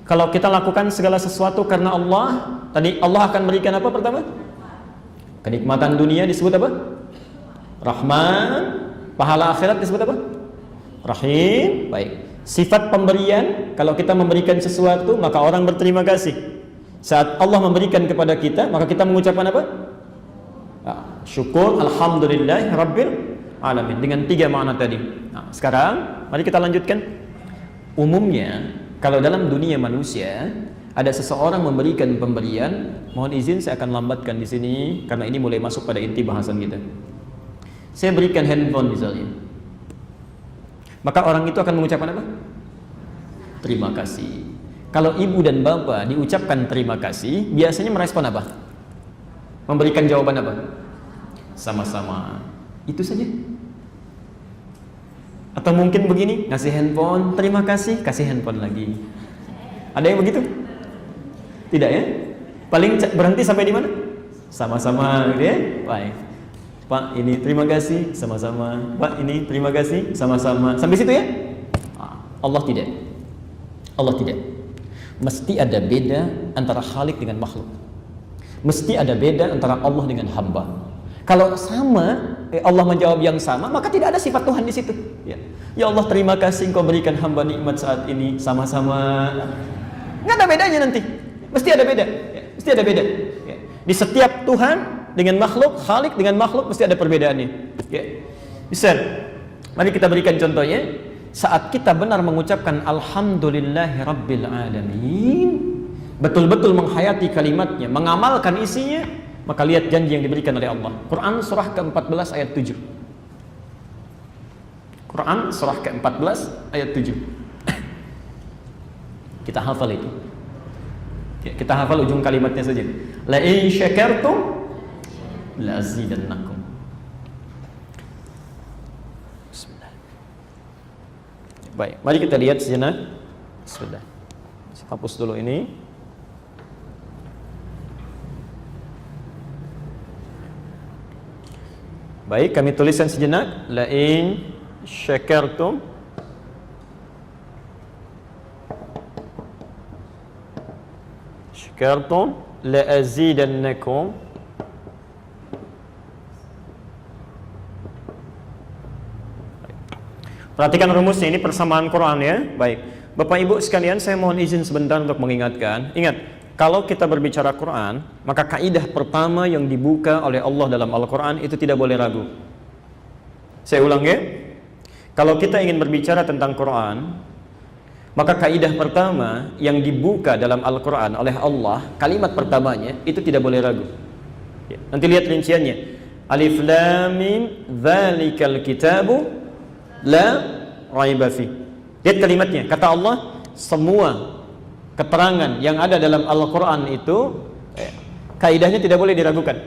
Kalau kita lakukan segala sesuatu karena Allah, tadi Allah akan berikan apa pertama? Kenikmatan dunia disebut apa? Rahman. Pahala akhirat disebut apa? Rahim. Baik. Sifat pemberian, kalau kita memberikan sesuatu maka orang berterima kasih. Saat Allah memberikan kepada kita, maka kita mengucapkan apa? Syukur, alhamdulillah rabbil alamin, dengan tiga makna tadi. Nah, sekarang mari kita lanjutkan. Umumnya kalau dalam dunia manusia ada seseorang memberikan pemberian, mohon izin saya akan lambatkan di sini karena ini mulai masuk pada inti bahasan kita. Saya berikan handphone misalnya, maka orang itu akan mengucapkan apa? Terima kasih. Kalau ibu dan bapak diucapkan terima kasih, biasanya merespon apa? Memberikan jawaban apa? Sama-sama. Itu saja. Atau mungkin begini, ngasih handphone, terima kasih, kasih handphone lagi. Ada yang begitu? Tidak ya? Paling berhenti sampai di mana? Sama-sama, gitu ya? Baik. Pak, ini terima kasih, sama-sama. Pak, ini terima kasih, sama-sama. Sampai situ ya? Allah tidak. Allah tidak. Mesti ada beda antara Khalik dengan makhluk. Mesti ada beda antara Allah dengan hamba. Kalau sama, Allah menjawab yang sama, maka tidak ada sifat Tuhan di situ. Ya Allah, terima kasih Engkau berikan hamba nikmat saat ini, sama-sama. Nggak ada bedanya nanti. Mesti ada beda. Mesti ada beda. Di setiap Tuhan dengan makhluk, Khalik dengan makhluk mesti ada perbedaannya. Bisa. Mari kita berikan contohnya. Saat kita benar mengucapkan Alhamdulillahi Rabbil Alamin, betul-betul menghayati kalimatnya, mengamalkan isinya, maka lihat janji yang diberikan oleh Allah. Quran surah ke-14 ayat 7. Quran surah ke-14 ayat 7. Kita hafal itu. Ya, kita hafal ujung kalimatnya saja. La in syakartum la azidannakum. Bismillah. Baik, mari kita lihat sejenak. Bismillah. Hapus dulu ini. Baik, kami tuliskan sejenak. La in syakartum la azidannakum. Perhatikan rumusnya, ini persamaan Quran ya. Baik, Bapak Ibu sekalian, saya mohon izin sebentar untuk mengingatkan. Ingat, kalau kita berbicara Quran, maka kaidah pertama yang dibuka oleh Allah dalam Al-Quran itu tidak boleh ragu. Saya ulang ya. Kalau kita ingin berbicara tentang Quran, maka kaidah pertama yang dibuka dalam Al-Quran oleh Allah, kalimat pertamanya itu tidak boleh ragu. Ya, nanti lihat rinciannya. Alif Lam Mim Dzalikal Kitabu La Raiba Fi. Lihat kalimatnya. Kata Allah, semua keterangan yang ada dalam Al-Quran itu kaidahnya tidak boleh diragukan.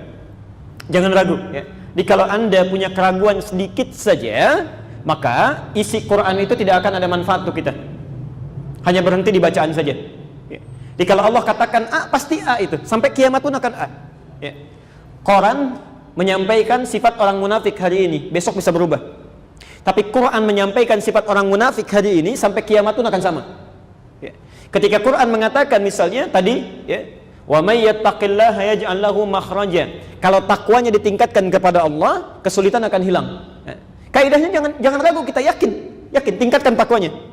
Jangan ragu ya. Jadi kalau Anda punya keraguan sedikit saja, maka isi Quran itu tidak akan ada manfaat untuk kita. Hanya berhenti di bacaan saja ya. Jadi kalau Allah katakan A, pasti A itu sampai kiamat pun akan A ya. Quran menyampaikan sifat orang munafik hari ini, besok bisa berubah. Tapi Quran menyampaikan sifat orang munafik hari ini sampai kiamat pun akan sama ya. Ketika Quran mengatakan misalnya tadi ya, wa may yattaqillaha yaj'al lahu makhraja, kalau takwanya ditingkatkan kepada Allah, kesulitan akan hilang ya. Kaidahnya jangan ragu, kita yakin tingkatkan takwanya.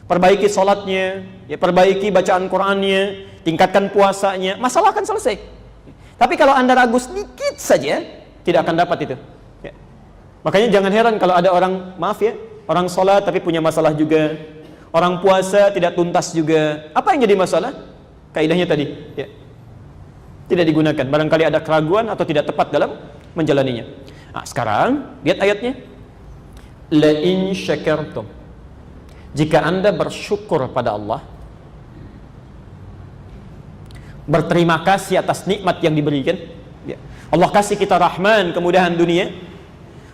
Perbaiki sholatnya, ya, perbaiki bacaan Qurannya, tingkatkan puasanya, masalah akan selesai. Tapi kalau Anda ragu sedikit saja, tidak akan dapat itu ya. Makanya jangan heran kalau ada orang, maaf ya, orang sholat tapi punya masalah juga, orang puasa tidak tuntas juga. Apa yang jadi masalah? Kaidahnya tadi ya, tidak digunakan, barangkali ada keraguan atau tidak tepat dalam menjalaninya. Nah, sekarang lihat ayatnya. La in syakartum, jika Anda bersyukur pada Allah, berterima kasih atas nikmat yang diberikan ya. Allah kasih kita Rahman, kemudahan dunia,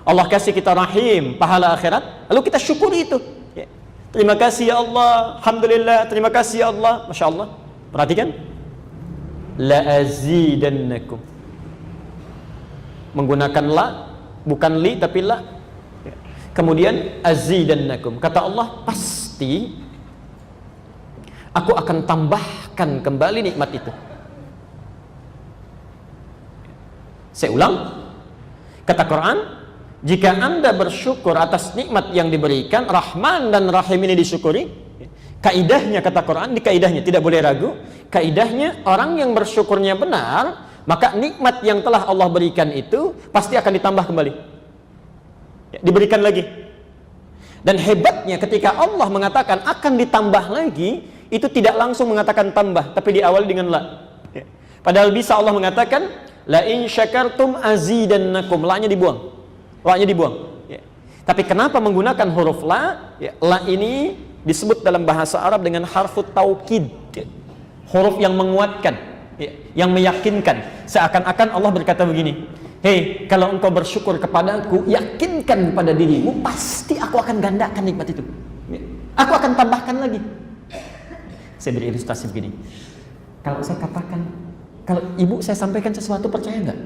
Allah kasih kita Rahim, pahala akhirat, lalu kita syukuri itu ya. Terima kasih ya Allah, alhamdulillah, terima kasih ya Allah, Masya Allah. Perhatikan, la azidannakum, menggunakan la, bukan li tapi la. Kemudian azidannakum, kata Allah, pasti aku akan tambahkan kembali nikmat itu. Saya ulang, kata Quran, jika Anda bersyukur atas nikmat yang diberikan, Rahman dan Rahim ini disyukuri, kaidahnya kata Quran, di kaidahnya tidak boleh ragu, kaidahnya orang yang bersyukurnya benar, maka nikmat yang telah Allah berikan itu pasti akan ditambah kembali ya, diberikan lagi. Dan hebatnya ketika Allah mengatakan akan ditambah lagi, itu tidak langsung mengatakan tambah, tapi diawali dengan la ya. Padahal bisa Allah mengatakan la in syakartum azidannakum, la-nya dibuang, la-nya dibuang ya. Tapi kenapa menggunakan huruf la ya? La ini disebut dalam bahasa Arab dengan harfut taukid ya. Huruf yang menguatkan ya, yang meyakinkan. Seakan-akan Allah berkata begini, hei, kalau engkau bersyukur kepadaku, yakinkan pada dirimu, pasti aku akan gandakan nikmat itu ya. Aku akan tambahkan lagi. Saya beri ilustrasi begini, kalau saya katakan, kalau ibu saya sampaikan sesuatu, percaya nggak?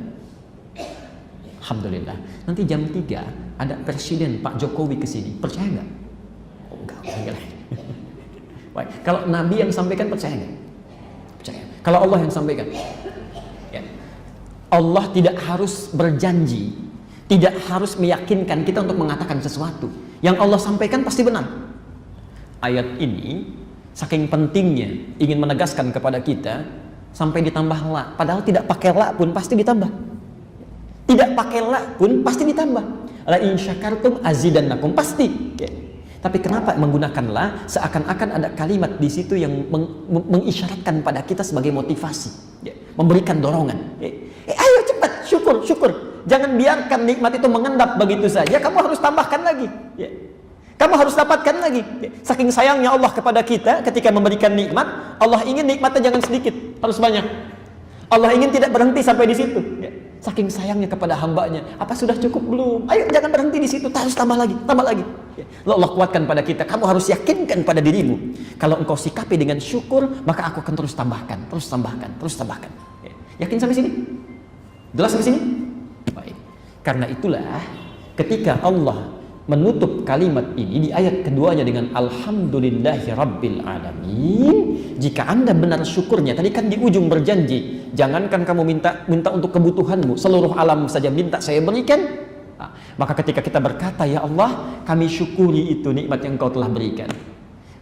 Alhamdulillah, nanti jam 3 ada Presiden Pak Jokowi kesini, percaya nggak? Oh enggak. Baik, kalau Nabi yang sampaikan, percaya nggak? Percaya. Kalau Allah yang sampaikan ya. Allah tidak harus berjanji, tidak harus meyakinkan kita untuk mengatakan sesuatu. Yang Allah sampaikan pasti benar. Ayat ini saking pentingnya ingin menegaskan kepada kita sampai ditambah la, padahal tidak pakai la pun pasti ditambah. Tidak pakai la pun pasti ditambah. La in syakartum azidannakum, pasti ya. Tapi kenapa menggunakan la? Seakan-akan ada kalimat di situ yang mengisyaratkan pada kita sebagai motivasi ya, memberikan dorongan ya. Ayo cepat syukur. Jangan biarkan nikmat itu mengendap begitu saja. Kamu harus tambahkan lagi ya. Kamu harus dapatkan lagi ya. Saking sayangnya Allah kepada kita ketika memberikan nikmat, Allah ingin nikmatnya jangan sedikit harus banyak. Allah ingin tidak berhenti sampai di situ. Ya. Saking sayangnya kepada hambanya. Apa sudah cukup belum? Ayo jangan berhenti di situ. Harus tambah lagi, tambah lagi. Ya. Allah kuatkan pada kita. Kamu harus yakinkan pada dirimu. Kalau engkau sikapi dengan syukur, maka aku akan terus tambahkan, terus tambahkan, terus tambahkan. Ya. Yakin sampai sini? Jelas sampai sini? Baik. Karena itulah ketika Allah menutup kalimat ini di ayat keduanya dengan Alhamdulillahi Rabbil Alamin. Jika Anda benar syukurnya, tadi kan di ujung berjanji, jangankan kamu minta untuk kebutuhanmu, seluruh alam saja minta saya berikan. Nah, maka ketika kita berkata, ya Allah, kami syukuri itu nikmat yang Kau telah berikan,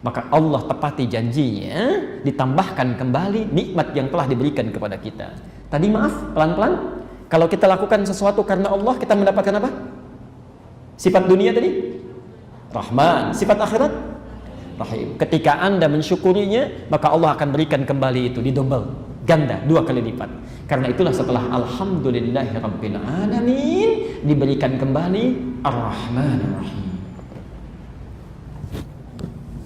maka Allah tepati janjinya, ditambahkan kembali nikmat yang telah diberikan kepada kita. Tadi maaf, pelan-pelan, kalau kita lakukan sesuatu karena Allah, kita mendapatkan apa? Sifat dunia tadi Rahman, sifat akhirat Rahim. Ketika Anda mensyukurinya, maka Allah akan berikan kembali itu didobel, ganda, 2 kali lipat. Karena itulah setelah Alhamdulillahi Rabbil Alamin diberikan kembali Ar-Rahman Ar-Rahim.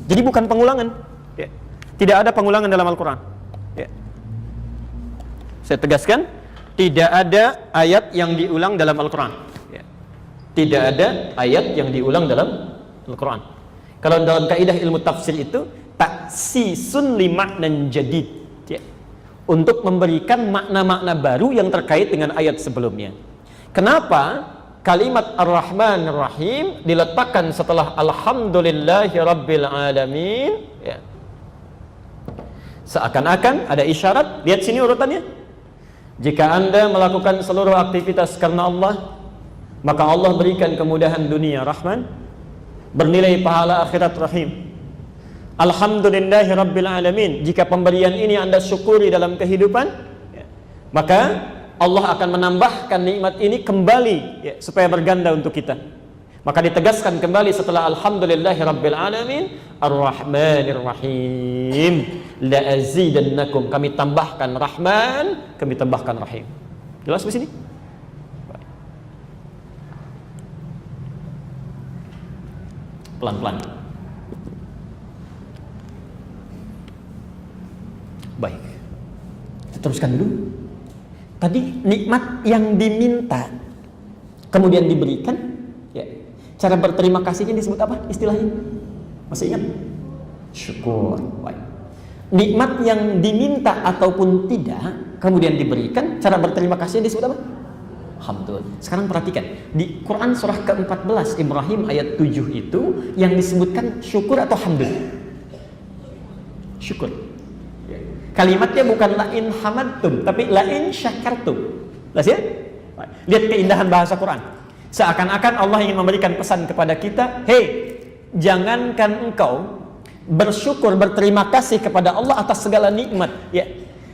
Jadi bukan pengulangan, ya. Tidak ada pengulangan dalam Al-Quran, ya. Saya tegaskan, tidak ada ayat yang diulang dalam Al-Quran. Tidak ada ayat yang diulang dalam Al-Quran. Kalau dalam kaidah ilmu tafsir itu taksisun li maknan jadid, ya. Untuk memberikan makna-makna baru yang terkait dengan ayat sebelumnya. Kenapa kalimat Ar-Rahman Ar-Rahim diletakkan setelah Alhamdulillahi Rabbil Alamin, ya. Seakan-akan ada isyarat. Lihat sini urutannya. Jika Anda melakukan seluruh aktivitas karena Allah, maka Allah berikan kemudahan dunia Rahman, bernilai pahala akhirat Rahim. Alhamdulillahi Rabbil Alamin. Jika pemberian ini Anda syukuri dalam kehidupan, ya, maka Allah akan menambahkan nikmat ini kembali, ya, supaya berganda untuk kita. Maka ditegaskan kembali setelah Alhamdulillahi Rabbil Alamin, Ar-Rahmanir Rahim, la azidannakum. Kami tambahkan Rahman, kami tambahkan Rahim. Jelas di sini? Pelan-pelan. Baik, kita teruskan dulu. Tadi nikmat yang diminta kemudian diberikan, ya. Cara berterima kasihnya disebut apa istilahnya? Masih ingat? Syukur. Baik. Nikmat yang diminta ataupun tidak kemudian diberikan, cara berterima kasihnya disebut apa? Hamdun. Sekarang perhatikan, di Quran surah ke-14 Ibrahim ayat 7 itu yang disebutkan syukur atau hamdun? Syukur. Kalimatnya bukan la'in hamadtum, tapi la'in syakartum. Lihat ya? Lihat keindahan bahasa Quran. Seakan-akan Allah ingin memberikan pesan kepada kita, hei, jangankan engkau bersyukur, berterima kasih kepada Allah atas segala nikmat, ya.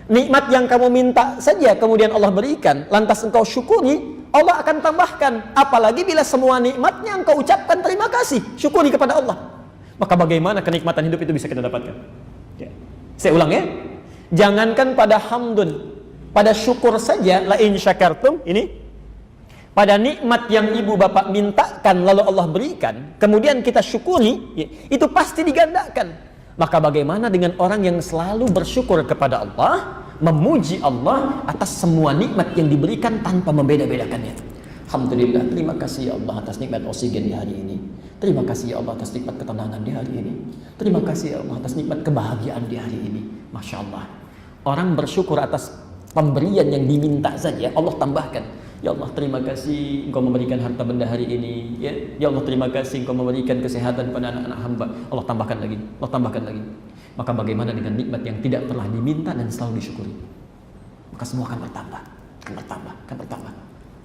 Nikmat yang kamu minta saja kemudian Allah berikan, lantas engkau syukuri, Allah akan tambahkan. Apalagi bila semua nikmatnya engkau ucapkan terima kasih, syukuri kepada Allah. Maka bagaimana kenikmatan hidup itu bisa kita dapatkan? Ya. Saya ulang ya. Jangankan pada hamdun, pada syukur saja, la in syakartum, ini pada nikmat yang ibu bapak mintakan lalu Allah berikan, kemudian kita syukuri, ya, itu pasti digandakan. Maka bagaimana dengan orang yang selalu bersyukur kepada Allah, memuji Allah atas semua nikmat yang diberikan tanpa membeda-bedakannya. Alhamdulillah, terima kasih ya Allah atas nikmat oksigen di hari ini. Terima kasih ya Allah atas nikmat ketenangan di hari ini. Terima kasih ya Allah atas nikmat kebahagiaan di hari ini. Masya Allah. Orang bersyukur atas pemberian yang diminta saja, Allah tambahkan. Ya Allah, terima kasih Engkau memberikan harta benda hari ini, ya. Ya Allah, terima kasih Engkau memberikan kesehatan pada anak-anak hamba. Allah tambahkan lagi, Allah tambahkan lagi. Maka bagaimana dengan nikmat yang tidak pernah diminta dan selalu disyukuri? Maka semua akan bertambah, akan bertambah, akan bertambah.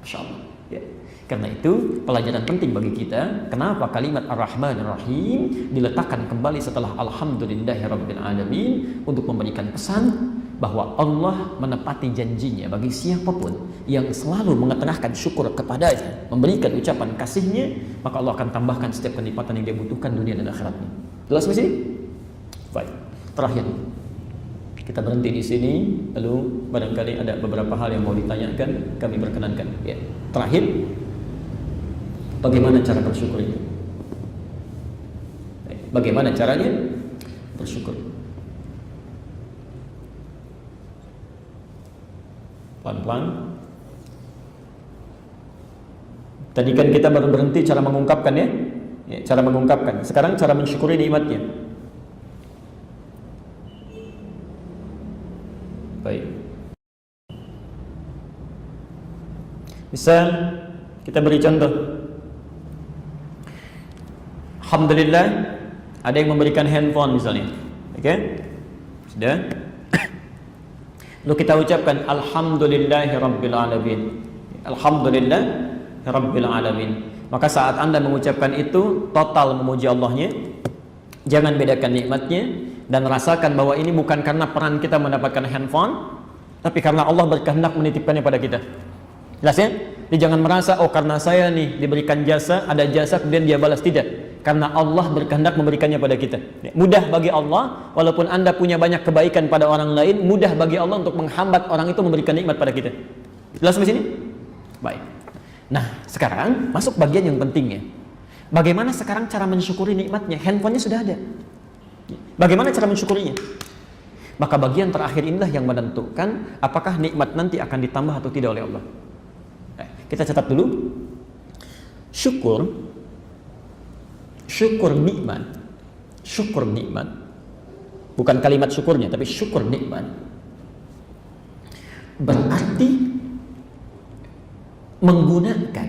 Masya Allah, ya. Karena itu pelajaran penting bagi kita. Kenapa kalimat Ar-Rahman Ar-Rahim diletakkan kembali setelah Alhamdulillahi Rabbil Alamin, untuk memberikan pesan bahwa Allah menepati janjinya bagi siapapun yang selalu mengetengahkan syukur kepadanya, memberikan ucapan kasihnya, maka Allah akan tambahkan setiap kenikmatan yang dia butuhkan dunia dan akhiratnya. Jelas di sini? Baik. Terakhir, kita berhenti di sini. Lalu barangkali ada beberapa hal yang mau ditanyakan, kami perkenankan. Ya. Terakhir, bagaimana cara bersyukur itu? Bagaimana caranya bersyukur? Pelan-pelan. Tadi kan kita baru berhenti cara mengungkapkan ya, cara mengungkapkan. Sekarang cara mensyukuri nikmatnya. Baik. Misal kita beri contoh. Alhamdulillah ada yang memberikan handphone misalnya. Oke? Sudah? Lalu kita ucapkan alhamdulillahirabbil alamin. Alhamdulillah Rabbil Alamin. Maka saat Anda mengucapkan itu, total memuji Allahnya. Jangan bedakan nikmatnya dan rasakan bahwa ini bukan karena peran kita mendapatkan handphone, tapi karena Allah berkehendak menitipkannya pada kita. Jelas ya? Jadi jangan merasa, oh karena saya nih diberikan jasa, ada jasa kemudian dia balas. Tidak. Karena Allah berkehendak memberikannya pada kita. Mudah bagi Allah, walaupun Anda punya banyak kebaikan pada orang lain, mudah bagi Allah untuk menghambat orang itu memberikan nikmat pada kita. Jelas sampai sini? Baik. Nah, sekarang masuk bagian yang pentingnya. Bagaimana sekarang cara mensyukuri nikmatnya? Handphonenya sudah ada. Bagaimana cara mensyukurinya? Maka bagian terakhir inilah yang menentukan apakah nikmat nanti akan ditambah atau tidak oleh Allah. Kita catat dulu. Syukur nikmat. Bukan kalimat syukurnya, tapi syukur nikmat. Berarti menggunakan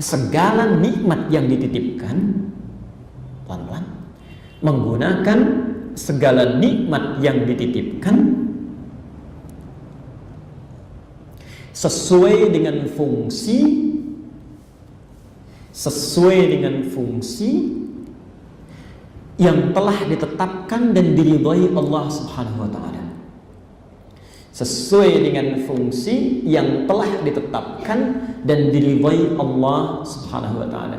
segala nikmat yang dititipkan, pelan-pelan, menggunakan segala nikmat yang dititipkan sesuai dengan fungsi yang telah ditetapkan dan diridhai Allah Subhanahu wa taala. Sesuai dengan fungsi yang telah ditetapkan dan diridhai Allah Subhanahu wa taala.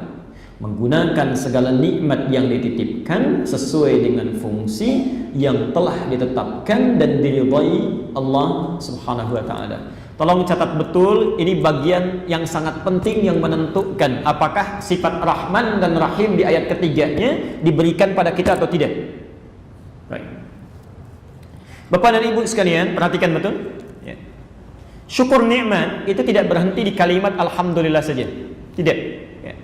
Menggunakan segala nikmat yang dititipkan sesuai dengan fungsi yang telah ditetapkan dan diridhai Allah Subhanahu wa taala. Tolong catat betul, ini bagian yang sangat penting yang menentukan apakah sifat Rahman dan Rahim di ayat ketiganya diberikan pada kita atau tidak. Baik. Bapak dan Ibu sekalian, perhatikan betul. Ya. Syukur nikmat itu tidak berhenti di kalimat alhamdulillah saja. Tidak. Ya.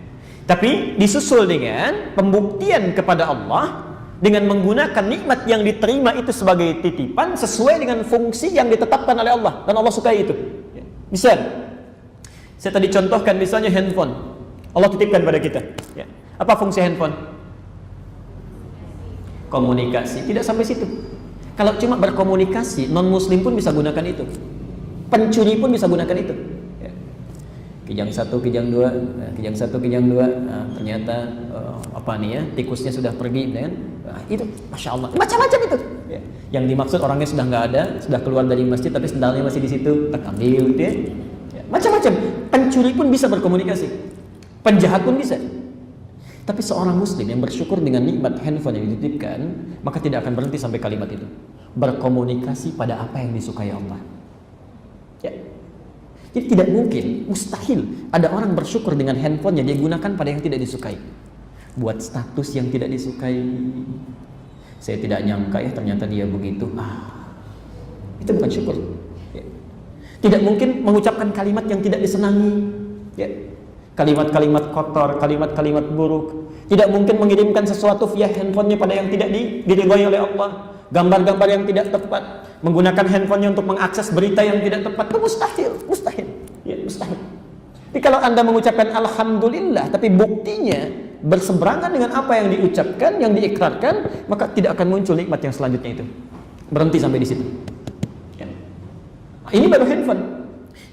Tapi disusul dengan pembuktian kepada Allah dengan menggunakan nikmat yang diterima itu sebagai titipan sesuai dengan fungsi yang ditetapkan oleh Allah dan Allah sukai itu. Ya. Misal, saya tadi contohkan misalnya handphone. Allah titipkan pada kita. Ya. Apa fungsi handphone? Komunikasi. Tidak sampai situ. Kalau cuma berkomunikasi, non-muslim pun bisa gunakan itu. Pencuri pun bisa gunakan itu. Ya. Kijang 1, kijang 2, kijang 1, kijang 2. Nah, ternyata apa nih ya? Tikusnya sudah pergi, kan? Nah, itu Masya Allah. Macam-macam itu. Ya. Yang dimaksud orangnya sudah nggak ada, sudah keluar dari masjid, tapi sendalnya masih di situ. Terkambil, gitu ya. Ya. Macam-macam. Pencuri pun bisa berkomunikasi. Penjahat pun bisa. Tapi seorang muslim yang bersyukur dengan nikmat handphone yang dititipkan, maka tidak akan berhenti sampai kalimat itu. Berkomunikasi pada apa yang disukai Allah. Ya. Jadi tidak mungkin, mustahil ada orang bersyukur dengan handphone yang dia gunakan pada yang tidak disukai. Buat status yang tidak disukai. Saya tidak nyangka ya ternyata dia begitu. Itu bukan syukur. Ya. Tidak mungkin mengucapkan kalimat yang tidak disenangi. Ya. Kalimat-kalimat kotor, kalimat-kalimat buruk. Tidak mungkin mengirimkan sesuatu via handphonenya pada yang tidak diridhai oleh Allah. Gambar-gambar yang tidak tepat. Menggunakan handphonenya untuk mengakses berita yang tidak tepat. Itu mustahil. Ya, mustahil. Tapi kalau Anda mengucapkan alhamdulillah, tapi buktinya berseberangan dengan apa yang diucapkan, yang diikrarkan, maka tidak akan muncul nikmat yang selanjutnya itu. Berhenti sampai di situ. Ya. Ini baru handphone.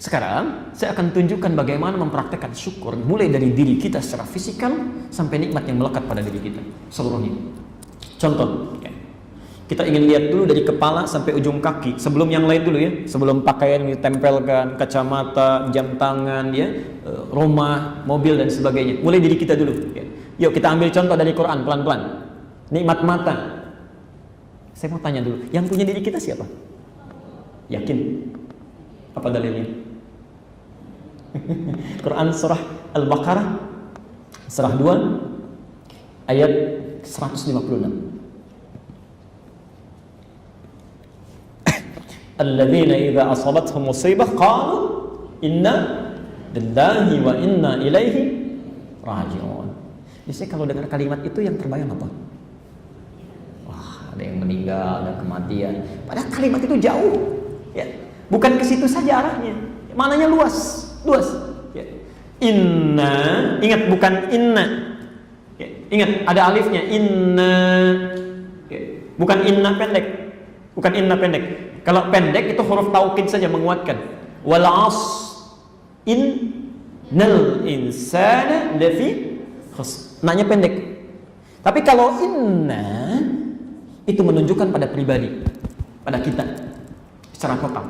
Sekarang saya akan tunjukkan bagaimana mempraktekkan syukur mulai dari diri kita secara fisikal sampai nikmat yang melekat pada diri kita seluruhnya. Contoh, ya. Kita ingin lihat dulu dari kepala sampai ujung kaki. Sebelum yang lain dulu ya, sebelum pakaian ditempelkan, kacamata, jam tangan, ya, rumah, mobil dan sebagainya. Mulai diri kita dulu. Ya. Yuk kita ambil contoh dari Quran pelan-pelan. Nikmat mata. Saya mau tanya dulu, yang punya diri kita siapa? Yakin? Apa dalilnya? Quran surah Al-Baqarah surah 2 ayat 156. Alladzina idza asabathum musibah qalu inna lillahi wa inna ilaihi raji'un. Biasanya kalau dengar kalimat itu yang terbayang apa? Wah, ada yang meninggal, ada kematian. Padahal kalimat itu jauh, ya. Bukan ke situ saja arahnya. Maknanya luas. Ya. Inna, ingat bukan inna. Ya. Ingat ada alifnya. Inna, ya. Bukan inna pendek. Bukan inna pendek. Kalau pendek itu huruf taukid saja menguatkan. Wal 'asr innal insana lafi khusr. Nanya pendek. Tapi kalau inna itu menunjukkan pada pribadi, pada kita secara total.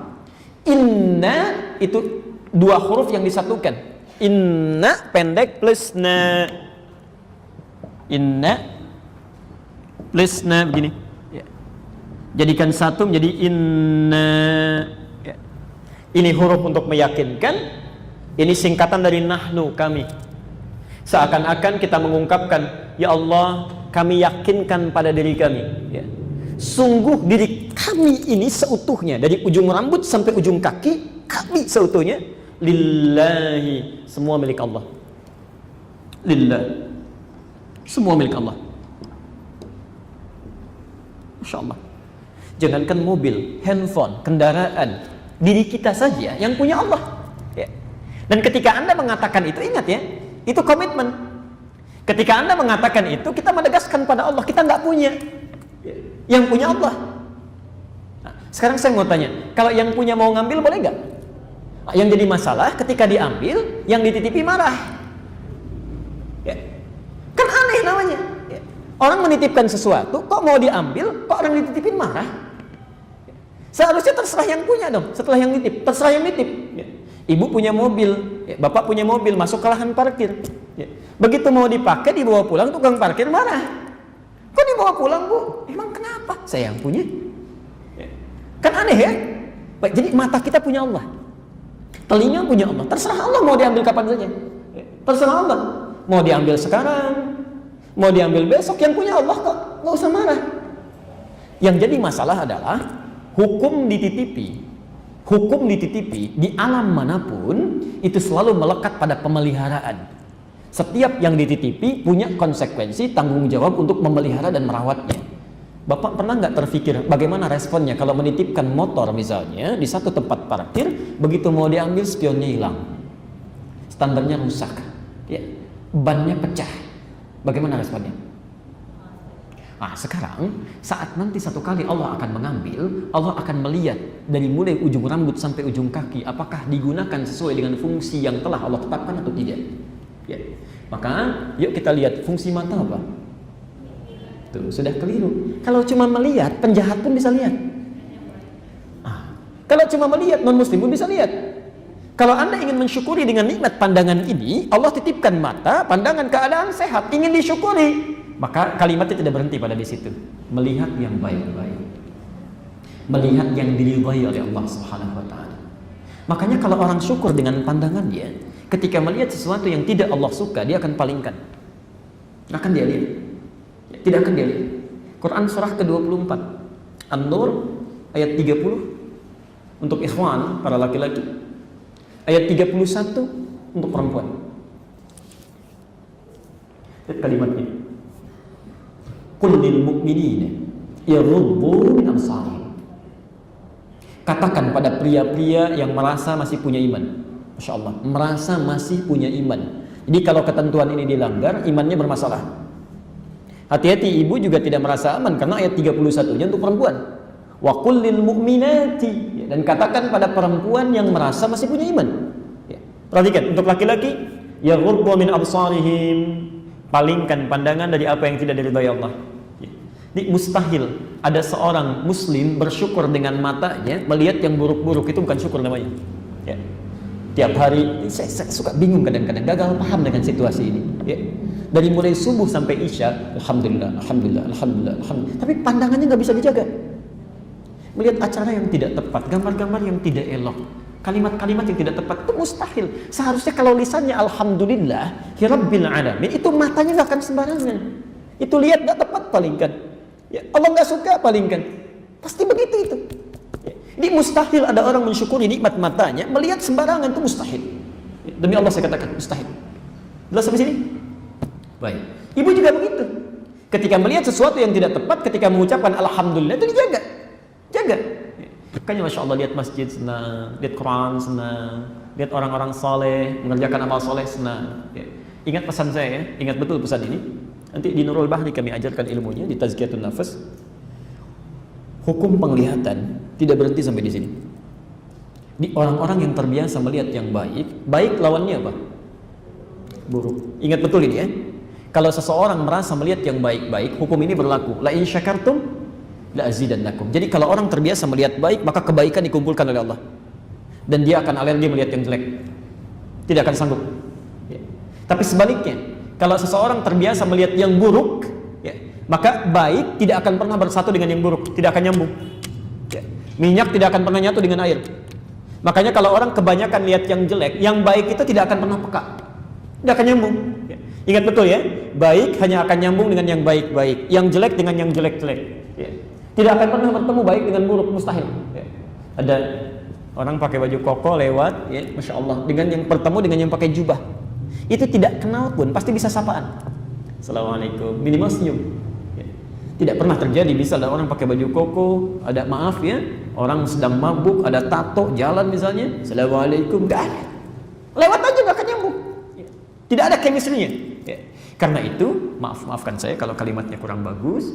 Inna itu dua huruf yang disatukan. Inna pendek plus na. Inna plus na begini. Ya. Jadikan satu menjadi inna. Ya. Ini huruf untuk meyakinkan. Ini singkatan dari nahnu, kami. Seakan-akan kita mengungkapkan, ya Allah, kami yakinkan pada diri kami. Ya. Sungguh diri kami ini seutuhnya, dari ujung rambut sampai ujung kaki, kami seutuhnya lillahi, semua milik Allah. Lillah, semua milik Allah. Masya Allah. Jangankan mobil, handphone, kendaraan, diri kita saja yang punya Allah. Ya. Dan ketika Anda mengatakan itu, ingat ya, itu komitmen. Ketika Anda mengatakan itu, kita menegaskan pada Allah, kita nggak punya. Yang punya Allah. Nah, sekarang saya mau tanya, kalau yang punya mau ngambil boleh nggak? Nah, yang jadi masalah ketika diambil, yang dititipi marah. Ya. Kan aneh namanya. Ya. Orang menitipkan sesuatu, kok mau diambil, kok orang dititipin marah? Ya. Seharusnya terserah yang punya dong. Setelah yang nitip, terserah yang nitip. Ya. Ibu punya mobil, ya, bapak punya mobil, masuk ke lahan parkir. Ya. Begitu mau dipakai, dibawa pulang, tukang parkir marah. Kok dibawa pulang, Bu? Emang kenapa? Saya yang punya. Ya. Kan aneh ya? Baik, jadi mata kita punya Allah, telinga punya Allah. Terserah Allah mau diambil kapan saja. Ya. Terserah Allah. Mau diambil sekarang, mau diambil besok, yang punya Allah kok. Nggak usah marah. Yang jadi masalah adalah hukum dititipi. Hukum dititipi di alam manapun itu selalu melekat pada pemeliharaan. Setiap yang dititipi punya konsekuensi, tanggung jawab untuk memelihara dan merawatnya. Bapak pernah nggak terfikir bagaimana responnya kalau menitipkan motor misalnya di satu tempat parkir, begitu mau diambil spionnya hilang, standarnya rusak, ya, bannya pecah, bagaimana responnya? Nah sekarang saat nanti satu kali Allah akan mengambil, Allah akan melihat dari mulai ujung rambut sampai ujung kaki, apakah digunakan sesuai dengan fungsi yang telah Allah tetapkan atau tidak. Ya. Maka yuk kita lihat fungsi mata apa? Tuh, sudah keliru. Kalau cuma melihat, penjahat pun bisa lihat. Kalau cuma melihat, non muslim pun bisa lihat. Kalau Anda ingin mensyukuri dengan nikmat pandangan ini, Allah titipkan mata, pandangan, keadaan sehat, ingin disyukuri, maka kalimatnya tidak berhenti pada di situ. Melihat yang baik-baik, melihat yang diridhai oleh Allah Subhanahu wa taala. Makanya kalau orang syukur dengan pandangannya, ketika melihat sesuatu yang tidak Allah suka, dia akan palingkan. Akan dia lihat. Tidak akan dia lihat. Quran surah ke-24 An-Nur ayat 30 untuk ikhwan para laki-laki, ayat 31 untuk perempuan. Lihat kalimatnya. Qul lil mu'minina yaghuddu min absarihim. Katakan pada pria-pria yang merasa masih punya iman. Masya Allah, merasa masih punya iman. Jadi kalau ketentuan ini dilanggar, imannya bermasalah. Hati-hati, ibu juga tidak merasa aman karena ayat 31-nya untuk perempuan. Wa qul lil mu'minati, dan katakan pada perempuan yang merasa masih punya iman. Ya. Perhatikan, untuk laki-laki, yaghuddu min absarihim, palingkan pandangan dari apa yang tidak diridhai Allah. Ya. Jadi mustahil ada seorang muslim bersyukur dengan matanya melihat yang buruk-buruk, itu bukan syukur namanya. Ya. Tiap hari saya suka bingung kadang-kadang, gagal paham dengan situasi ini. Ya. Dari mulai subuh sampai isya, alhamdulillah, alhamdulillah, alhamdulillah, alhamdulillah. Tapi pandangannya nggak bisa dijaga. Melihat acara yang tidak tepat, gambar-gambar yang tidak elok, kalimat-kalimat yang tidak tepat, itu mustahil. Seharusnya kalau lisannya alhamdulillah, rabbil alamin, itu matanya nggak akan sembarangan. Itu lihat nggak tepat, palingkan. Ya, Allah nggak suka, palingkan. Pasti begitu itu. Ya. Ini mustahil ada orang mensyukuri nikmat matanya, melihat sembarangan itu mustahil. Demi Allah saya katakan, mustahil. Jelas sampai sini? Baik. Ibu juga begitu. Ketika melihat sesuatu yang tidak tepat, ketika mengucapkan alhamdulillah itu dijaga. Jaga. Makanya Masya Allah lihat masjid senang, lihat Quran senang, lihat orang-orang soleh mengerjakan amal soleh senang. Ingat pesan saya ya, ingat betul pesan ini. Nanti di Nurul Bahri kami ajarkan ilmunya di Tazkiyatun Nafas. Hukum penglihatan tidak berhenti sampai di sini. Di orang-orang yang terbiasa melihat yang baik, baik lawannya apa? Buruk. Ingat betul ini ya. Kalau seseorang merasa melihat yang baik-baik, hukum ini berlaku. La in syakartum la azidannakum. Jadi kalau orang terbiasa melihat baik, maka kebaikan dikumpulkan oleh Allah. Dan dia akan alergi melihat yang jelek. Tidak akan sanggup. Ya. Tapi sebaliknya, kalau seseorang terbiasa melihat yang buruk, ya, maka baik tidak akan pernah bersatu dengan yang buruk, tidak akan nyambung. Ya. Minyak tidak akan pernah nyatu dengan air. Makanya kalau orang kebanyakan lihat yang jelek, yang baik itu tidak akan pernah peka. Tidak akan nyambung. Ya. Ingat betul ya, baik hanya akan nyambung dengan yang baik-baik, yang jelek dengan yang jelek-jelek. Ya. Tidak akan pernah bertemu baik dengan buruk, mustahil. Ya. Ada orang pakai baju koko lewat, ya, Masya Allah, dengan yang bertemu dengan yang pakai jubah. Itu tidak kenal pun, pasti bisa sapaan. Assalamualaikum, minimal senyum. Ya. Tidak pernah terjadi, bisa ada orang pakai baju koko, ada maaf ya, orang sedang mabuk, ada tato, jalan misalnya, Assalamualaikum, gak ada. Lewat aja gak akan nyambung. Ya. Tidak ada chemistry-nya. Ya. Karena itu, maafkan saya kalau kalimatnya kurang bagus.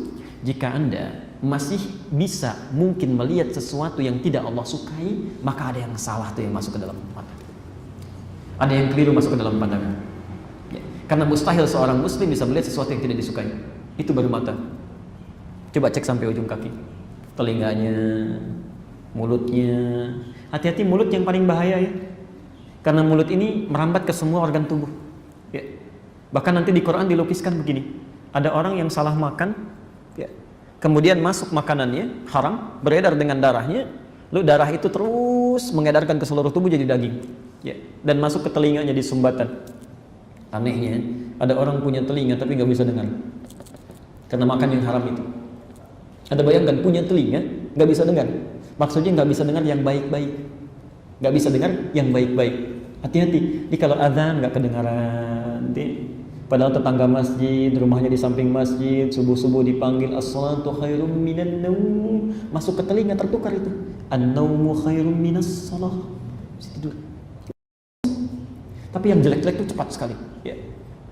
Jika Anda masih bisa mungkin melihat sesuatu yang tidak Allah sukai, maka ada yang salah tuh yang masuk ke dalam mata. Ada yang keliru masuk ke dalam pandangan. Ya. Karena mustahil seorang muslim bisa melihat sesuatu yang tidak disukai. Itu baru mata. Coba cek sampai ujung kaki. Telinganya, mulutnya. Hati-hati mulut yang paling bahaya ya. Karena mulut ini merambat ke semua organ tubuh. Ya. Bahkan nanti di Quran dilukiskan begini. Ada orang yang salah makan, ya. Kemudian masuk makanannya haram, beredar dengan darahnya, lalu darah itu terus mengedarkan ke seluruh tubuh jadi daging, ya. Dan masuk ke telinganya di sumbatan. Anehnya, ada orang punya telinga tapi nggak bisa dengar karena makan yang haram itu. Ada bayangkan punya telinga nggak bisa dengar, maksudnya nggak bisa dengar yang baik-baik, nggak bisa dengar yang baik-baik. Hati-hati, kalau azan nggak kedengaran, padahal tetangga masjid, rumahnya di samping masjid, subuh-subuh dipanggil as-salatu khairum minan naum, masuk ke telinga tertukar itu. An-naumu khairum minas salah. Tidur. Tapi yang jelek-jelek itu cepat sekali, ya.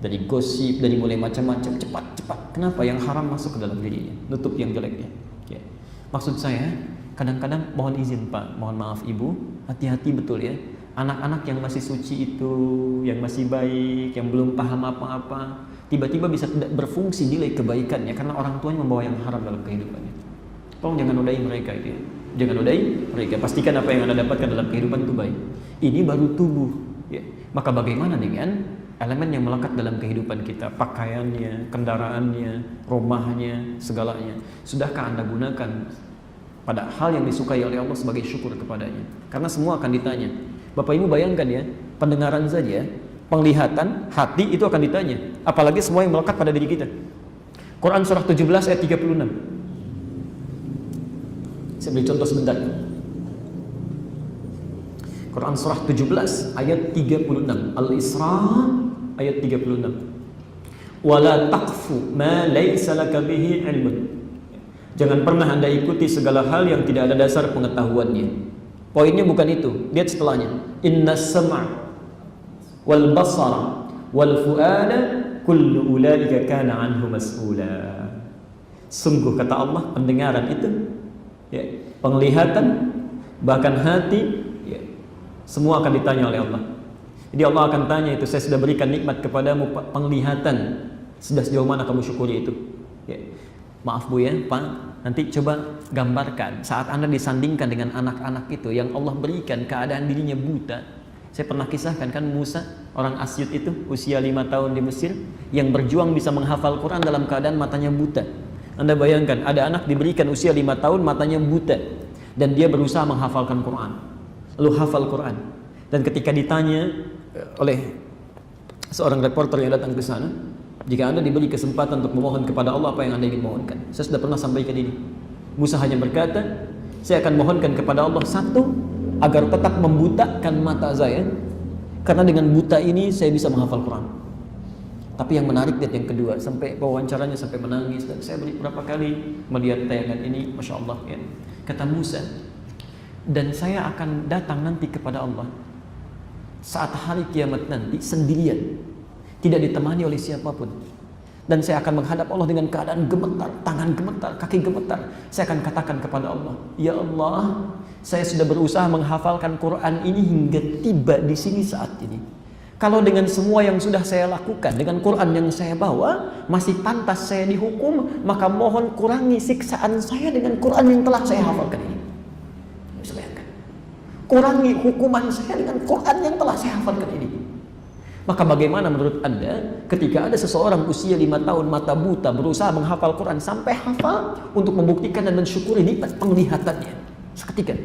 Dari gosip, dari mulai macam-macam, cepat. Kenapa? Yang haram masuk ke dalam dirinya, nutup yang jeleknya. Ya. Maksud saya, kadang-kadang mohon izin Pak, mohon maaf Ibu, hati-hati betul ya. Anak-anak yang masih suci itu, yang masih baik, yang belum paham apa-apa, tiba-tiba bisa tidak berfungsi nilai kebaikannya karena orang tuanya membawa yang haram dalam kehidupannya. Tolong jangan nodai mereka itu ya. Jangan nodai mereka. Pastikan apa yang Anda dapatkan dalam kehidupan itu baik. Ini baru tubuh. Ya. Maka bagaimana dengan elemen yang melekat dalam kehidupan kita? Pakaiannya, kendaraannya, rumahnya, segalanya. Sudahkah Anda gunakan pada hal yang disukai oleh Allah sebagai syukur kepadanya? Karena semua akan ditanya. Bapak Ibu bayangkan ya, pendengaran saja, penglihatan, hati itu akan ditanya. Apalagi semua yang melekat pada diri kita. Quran surah 17 ayat 36. Saya beri contoh sebentar. Quran surah 17 ayat 36. Al-Isra ayat 36. Wala taqfu ma laysa laka bihi ilmun. Jangan pernah Anda ikuti segala hal yang tidak ada dasar pengetahuannya. Poinnya bukan itu, lihat setelahnya. Innas sam'a wal basara wal fuada kullu ulaika kana anhu mas'ula. Sungguh kata Allah, pendengaran itu, ya, penglihatan, bahkan hati, ya, semua akan ditanya oleh Allah. Jadi Allah akan tanya itu, saya sudah berikan nikmat kepadamu penglihatan, sudah sejauh mana kamu syukuri itu? Ya. Maaf Bu ya Pak, nanti coba gambarkan saat Anda disandingkan dengan anak-anak itu yang Allah berikan keadaan dirinya buta. Saya pernah kisahkan kan Musa, orang Asyut itu usia 5 tahun di Mesir, yang berjuang bisa menghafal Quran dalam keadaan matanya buta. Anda bayangkan ada anak diberikan usia 5 tahun matanya buta dan dia berusaha menghafalkan Quran, lalu hafal Quran. Dan ketika ditanya oleh seorang reporter yang datang ke sana, jika Anda diberi kesempatan untuk memohon kepada Allah apa yang Anda ingin mohonkan, saya sudah pernah sampaikan ini. Musa hanya berkata, saya akan mohonkan kepada Allah, satu, agar tetap membutakan mata saya, karena dengan buta ini saya bisa menghafal Quran. Tapi yang menarik lihat yang kedua, sampai wawancaranya sampai menangis, dan saya berapa kali melihat tayangan ini, masya Allah ya. Kata Musa, dan saya akan datang nanti kepada Allah saat hari kiamat nanti sendirian, tidak ditemani oleh siapapun. Dan saya akan menghadap Allah dengan keadaan gemetar, tangan gemetar, kaki gemetar. Saya akan katakan kepada Allah, ya Allah, saya sudah berusaha menghafalkan Quran ini hingga tiba di sini saat ini. Kalau dengan semua yang sudah saya lakukan, dengan Quran yang saya bawa, masih pantas saya dihukum, maka mohon kurangi siksaan saya dengan Quran yang telah saya hafalkan ini. Bisa bayangkan, kurangi hukuman saya dengan Quran yang telah saya hafalkan ini. Maka bagaimana menurut Anda ketika ada seseorang usia 5 tahun mata buta berusaha menghafal Quran sampai hafal untuk membuktikan dan mensyukuri nikmat penglihatannya seketika?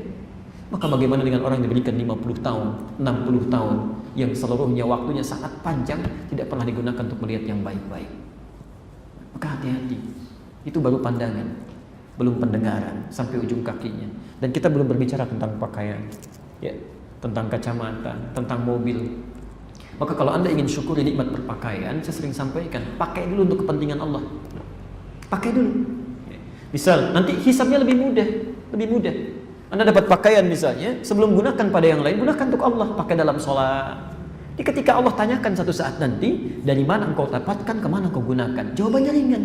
Maka bagaimana dengan orang yang diberikan 50 tahun, 60 tahun yang seluruhnya waktunya sangat panjang tidak pernah digunakan untuk melihat yang baik-baik? Maka hati-hati. Itu baru pandangan, belum pendengaran sampai ujung kakinya. Dan kita belum berbicara tentang pakaian, ya, tentang kacamata, tentang mobil. Maka kalau Anda ingin syukuri nikmat berpakaian, saya sering sampaikan, pakai dulu untuk kepentingan Allah. Pakai dulu. Misal, nanti hisabnya lebih mudah, lebih mudah. Anda dapat pakaian misalnya, sebelum gunakan pada yang lain, gunakan untuk Allah, pakai dalam sholat. Jadi ketika Allah tanyakan satu saat nanti, dari mana engkau dapatkan, kemana engkau gunakan? Jawabannya ringan.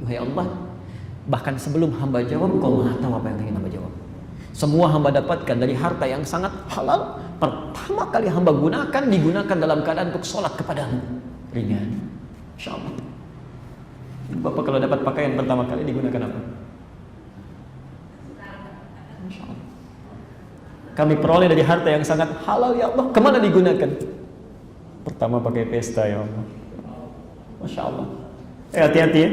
Wahai Allah, bahkan sebelum hamba jawab, engkau maha tahu apa yang ingin hamba jawab. Semua hamba dapatkan dari harta yang sangat halal, pertama kali hamba gunakan, digunakan dalam keadaan untuk sholat kepadamu. Ringan, insya Allah. Bapak kalau dapat pakaian pertama kali digunakan apa? Insya Allah. Kami peroleh dari harta yang sangat halal, ya Allah. Kemana digunakan? Pertama pakai pesta, ya Allah. Masya Allah. Hati-hati ya.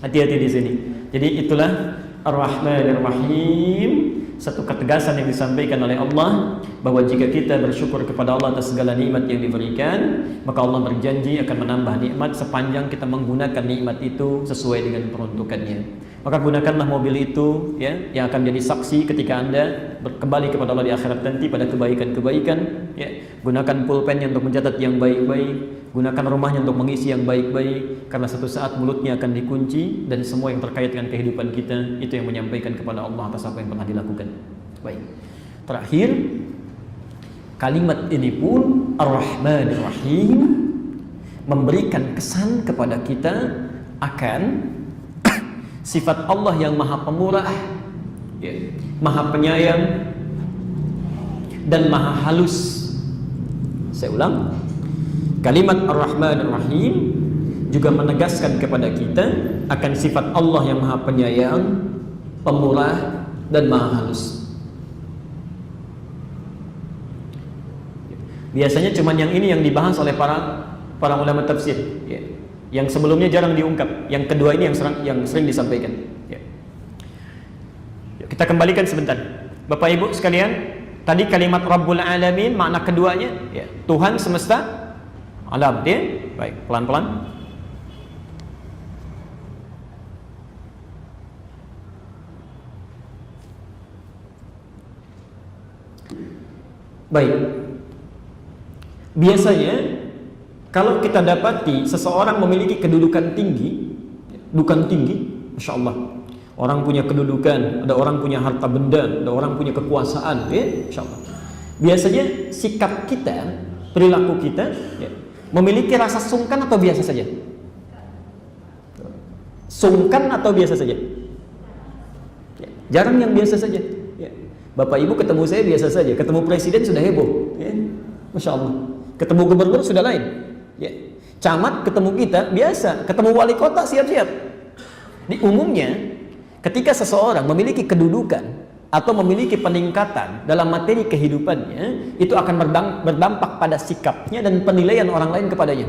Hati-hati di sini. Jadi itulah Ar-Rahmanir Rahim. Satu ketegasan yang disampaikan oleh Allah bahwa jika kita bersyukur kepada Allah atas segala nikmat yang diberikan, maka Allah berjanji akan menambah nikmat sepanjang kita menggunakan nikmat itu sesuai dengan peruntukannya. Maka gunakanlah mobil itu ya, yang akan jadi saksi ketika Anda kembali kepada Allah di akhirat nanti pada kebaikan-kebaikan ya. Gunakan pulpennya untuk mencatat yang baik-baik, gunakan rumahnya untuk mengisi yang baik-baik, karena satu saat mulutnya akan dikunci dan semua yang terkait dengan kehidupan kita itu yang menyampaikan kepada Allah atas apa yang pernah dilakukan. Baik. Terakhir, kalimat ini pun Ar-Rahmanir Rahim memberikan kesan kepada kita akan sifat Allah yang maha pemurah ya, maha penyayang dan maha halus. Saya ulang, kalimat Ar-Rahmanir Rahim juga menegaskan kepada kita akan sifat Allah yang maha penyayang, pemurah dan maha halus. Biasanya cuman yang ini yang dibahas oleh para ulama tafsir ya. Yang sebelumnya jarang diungkap. Yang kedua ini yang sering disampaikan ya. Kita kembalikan sebentar Bapak Ibu sekalian. Tadi kalimat Rabbul Alamin, makna keduanya ya, Tuhan semesta alam ya. Baik, pelan-pelan. Baik. Biasanya kalau kita dapati seseorang memiliki kedudukan tinggi, dudukan tinggi, Masya Allah. Orang punya kedudukan, ada orang punya harta benda, ada orang punya kekuasaan, ya, Masya Allah. Biasanya sikap kita, perilaku kita, ya, memiliki rasa sungkan atau biasa saja? Sungkan atau biasa saja? Ya, jarang yang biasa saja. Ya. Bapak Ibu ketemu saya biasa saja, ketemu presiden sudah heboh, ya. Masya Allah. Ketemu gubernur sudah lain. Ya. Camat ketemu kita biasa, ketemu wali kota siap-siap. Di umumnya ketika seseorang memiliki kedudukan atau memiliki peningkatan dalam materi kehidupannya, itu akan berdampak pada sikapnya dan penilaian orang lain kepadanya.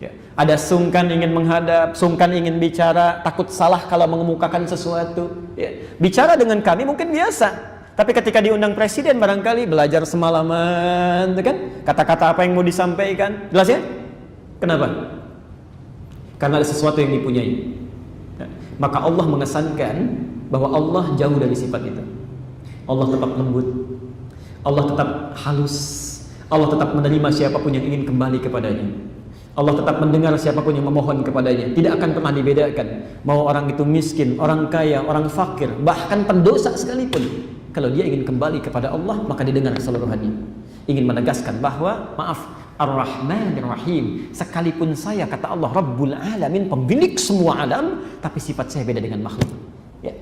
Ya. Ada sungkan ingin menghadap, sungkan ingin bicara, takut salah kalau mengemukakan sesuatu. Ya. Bicara dengan kami mungkin biasa, tapi ketika diundang presiden barangkali belajar semalaman, kan? Kata-kata apa yang mau disampaikan, jelas ya? Kenapa? Karena ada sesuatu yang dipunyai. Maka Allah mengesankan bahwa Allah jauh dari sifat itu. Allah tetap lembut, Allah tetap halus, Allah tetap menerima siapapun yang ingin kembali kepadanya. Allah tetap mendengar siapapun yang memohon kepadanya. Tidak akan pernah dibedakan mau orang itu miskin, orang kaya, orang fakir, bahkan pendosa sekalipun. Kalau dia ingin kembali kepada Allah, maka didengar keseluruhannya. Ingin menegaskan bahwa maaf, Ar-Rahmanir Rahim, sekalipun saya, kata Allah, Rabbul Alamin, pemilik semua alam, tapi sifat saya beda dengan makhluk. Ya.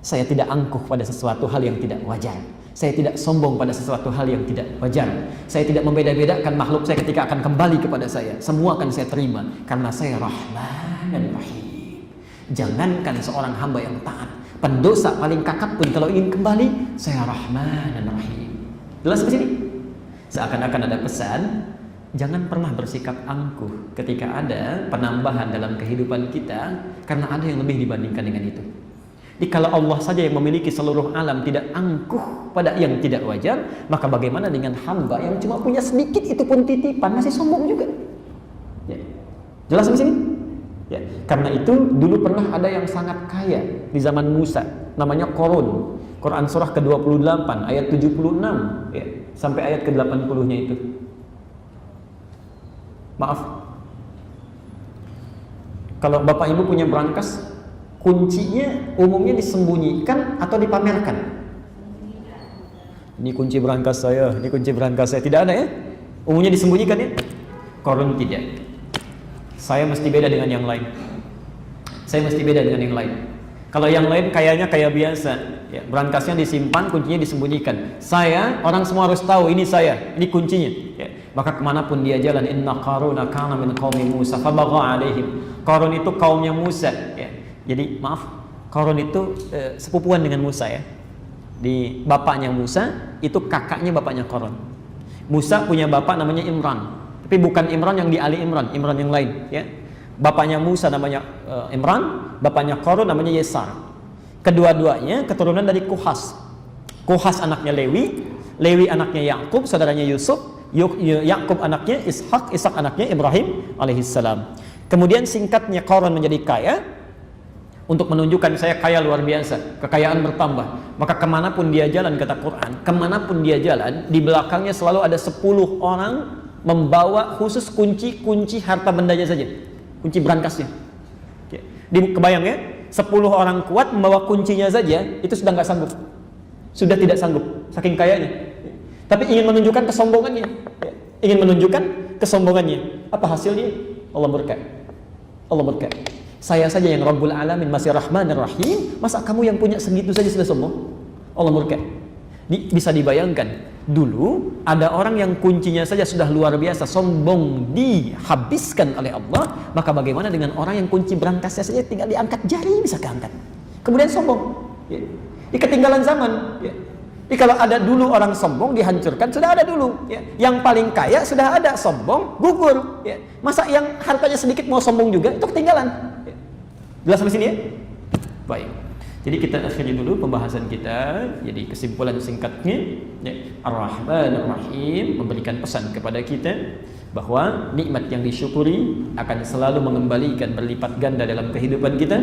Saya tidak angkuh pada sesuatu hal yang tidak wajar. Saya tidak sombong pada sesuatu hal yang tidak wajar. Saya tidak membeda-bedakan makhluk saya ketika akan kembali kepada saya. Semua akan saya terima karena saya Rahman dan Rahim. Jangankan seorang hamba yang taat, pendosa paling kakap pun kalau ingin kembali, saya Rahman dan Rahim. Jelas di sini? Seakan-akan ada pesan, jangan pernah bersikap angkuh ketika ada penambahan dalam kehidupan kita karena ada yang lebih dibandingkan dengan itu. Jadi kalau Allah saja yang memiliki seluruh alam tidak angkuh pada yang tidak wajar, maka bagaimana dengan hamba yang cuma punya sedikit itu pun titipan, masih sombong juga. Ya. Jelas di sini? Ya. Karena itu dulu pernah ada yang sangat kaya di zaman Musa, namanya Qarun. Quran surah ke-28 ayat 76 ya, sampai ayat ke-80-nya itu. Maaf. Kalau Bapak Ibu punya brankas, kuncinya umumnya disembunyikan atau dipamerkan? Ini kunci berangkas saya, ini kunci berangkas saya. Tidak ada ya? Umumnya disembunyikan ya? Qarun tidak. Saya mesti beda dengan yang lain. Saya mesti beda dengan yang lain. Kalau yang lain kayaknya kayak biasa ya, berangkasnya disimpan, kuncinya disembunyikan. Saya, orang semua harus tahu ini saya, ini kuncinya ya. Maka kemanapun dia jalan, inna Qaruna kana min qaumi Musa fabagha alaihim. Qarun itu kaumnya Musa ya. Jadi maaf, Qarun itu sepupuan dengan Musa ya. Di bapaknya Musa itu kakaknya bapaknya Qarun. Musa punya bapak namanya Imran, tapi bukan Imran yang di Ali Imran, Imran yang lain ya. Bapaknya Musa namanya Imran, bapaknya Qarun namanya Yesar. Kedua-duanya keturunan dari Kuhas. Kuhas anaknya Lewi, Lewi anaknya Yakub, saudaranya Yusuf, Yakub anaknya Ishak, Ishak anaknya Ibrahim alaihissalam. Kemudian singkatnya Qarun menjadi kaya. Untuk menunjukkan saya kaya luar biasa, kekayaan bertambah. Maka kemanapun dia jalan, kata Quran, kemanapun dia jalan, di belakangnya selalu ada 10 orang membawa khusus kunci harta bendanya saja, kunci berangkasnya. Kebayang ya, 10 orang kuat membawa kuncinya saja, itu sudah nggak sanggup, sudah tidak sanggup, saking kayanya. Tapi ingin menunjukkan kesombongannya, ingin menunjukkan kesombongannya. Apa hasilnya? Allah murka. Allah murka. Saya saja yang Rabbul Alamin masih Rahman dan Rahim, masa kamu yang punya segitu saja sudah sombong? Allah murka. Bisa dibayangkan, dulu ada orang yang kuncinya saja sudah luar biasa sombong, dihabiskan oleh Allah, maka bagaimana dengan orang yang kunci berangkasnya saja tinggal diangkat jari bisa keangkat, kemudian sombong ya. Di ketinggalan zaman ya. Jadi kalau ada dulu orang sombong dihancurkan, sudah ada dulu ya. Yang paling kaya sudah ada, sombong gugur ya. Masa yang hartanya sedikit mau sombong juga, itu ketinggalan ya. Jelas sampai sini ya? Baik. Jadi kita akhiri dulu pembahasan kita. Jadi kesimpulan singkatnya ya, Ar-Rahman Ar-Rahim memberikan pesan kepada kita bahwa nikmat yang disyukuri akan selalu mengembalikan berlipat ganda dalam kehidupan kita,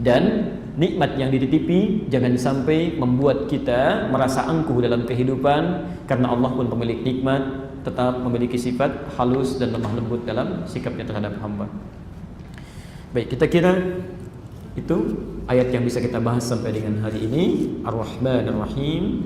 dan nikmat yang dititipi jangan sampai membuat kita merasa angkuh dalam kehidupan, karena Allah pun pemilik nikmat tetap memiliki sifat halus dan lemah lembut dalam sikapnya terhadap hamba. Baik, kita kira itu ayat yang bisa kita bahas sampai dengan hari ini. Ar-Rahman Ar-Rahim.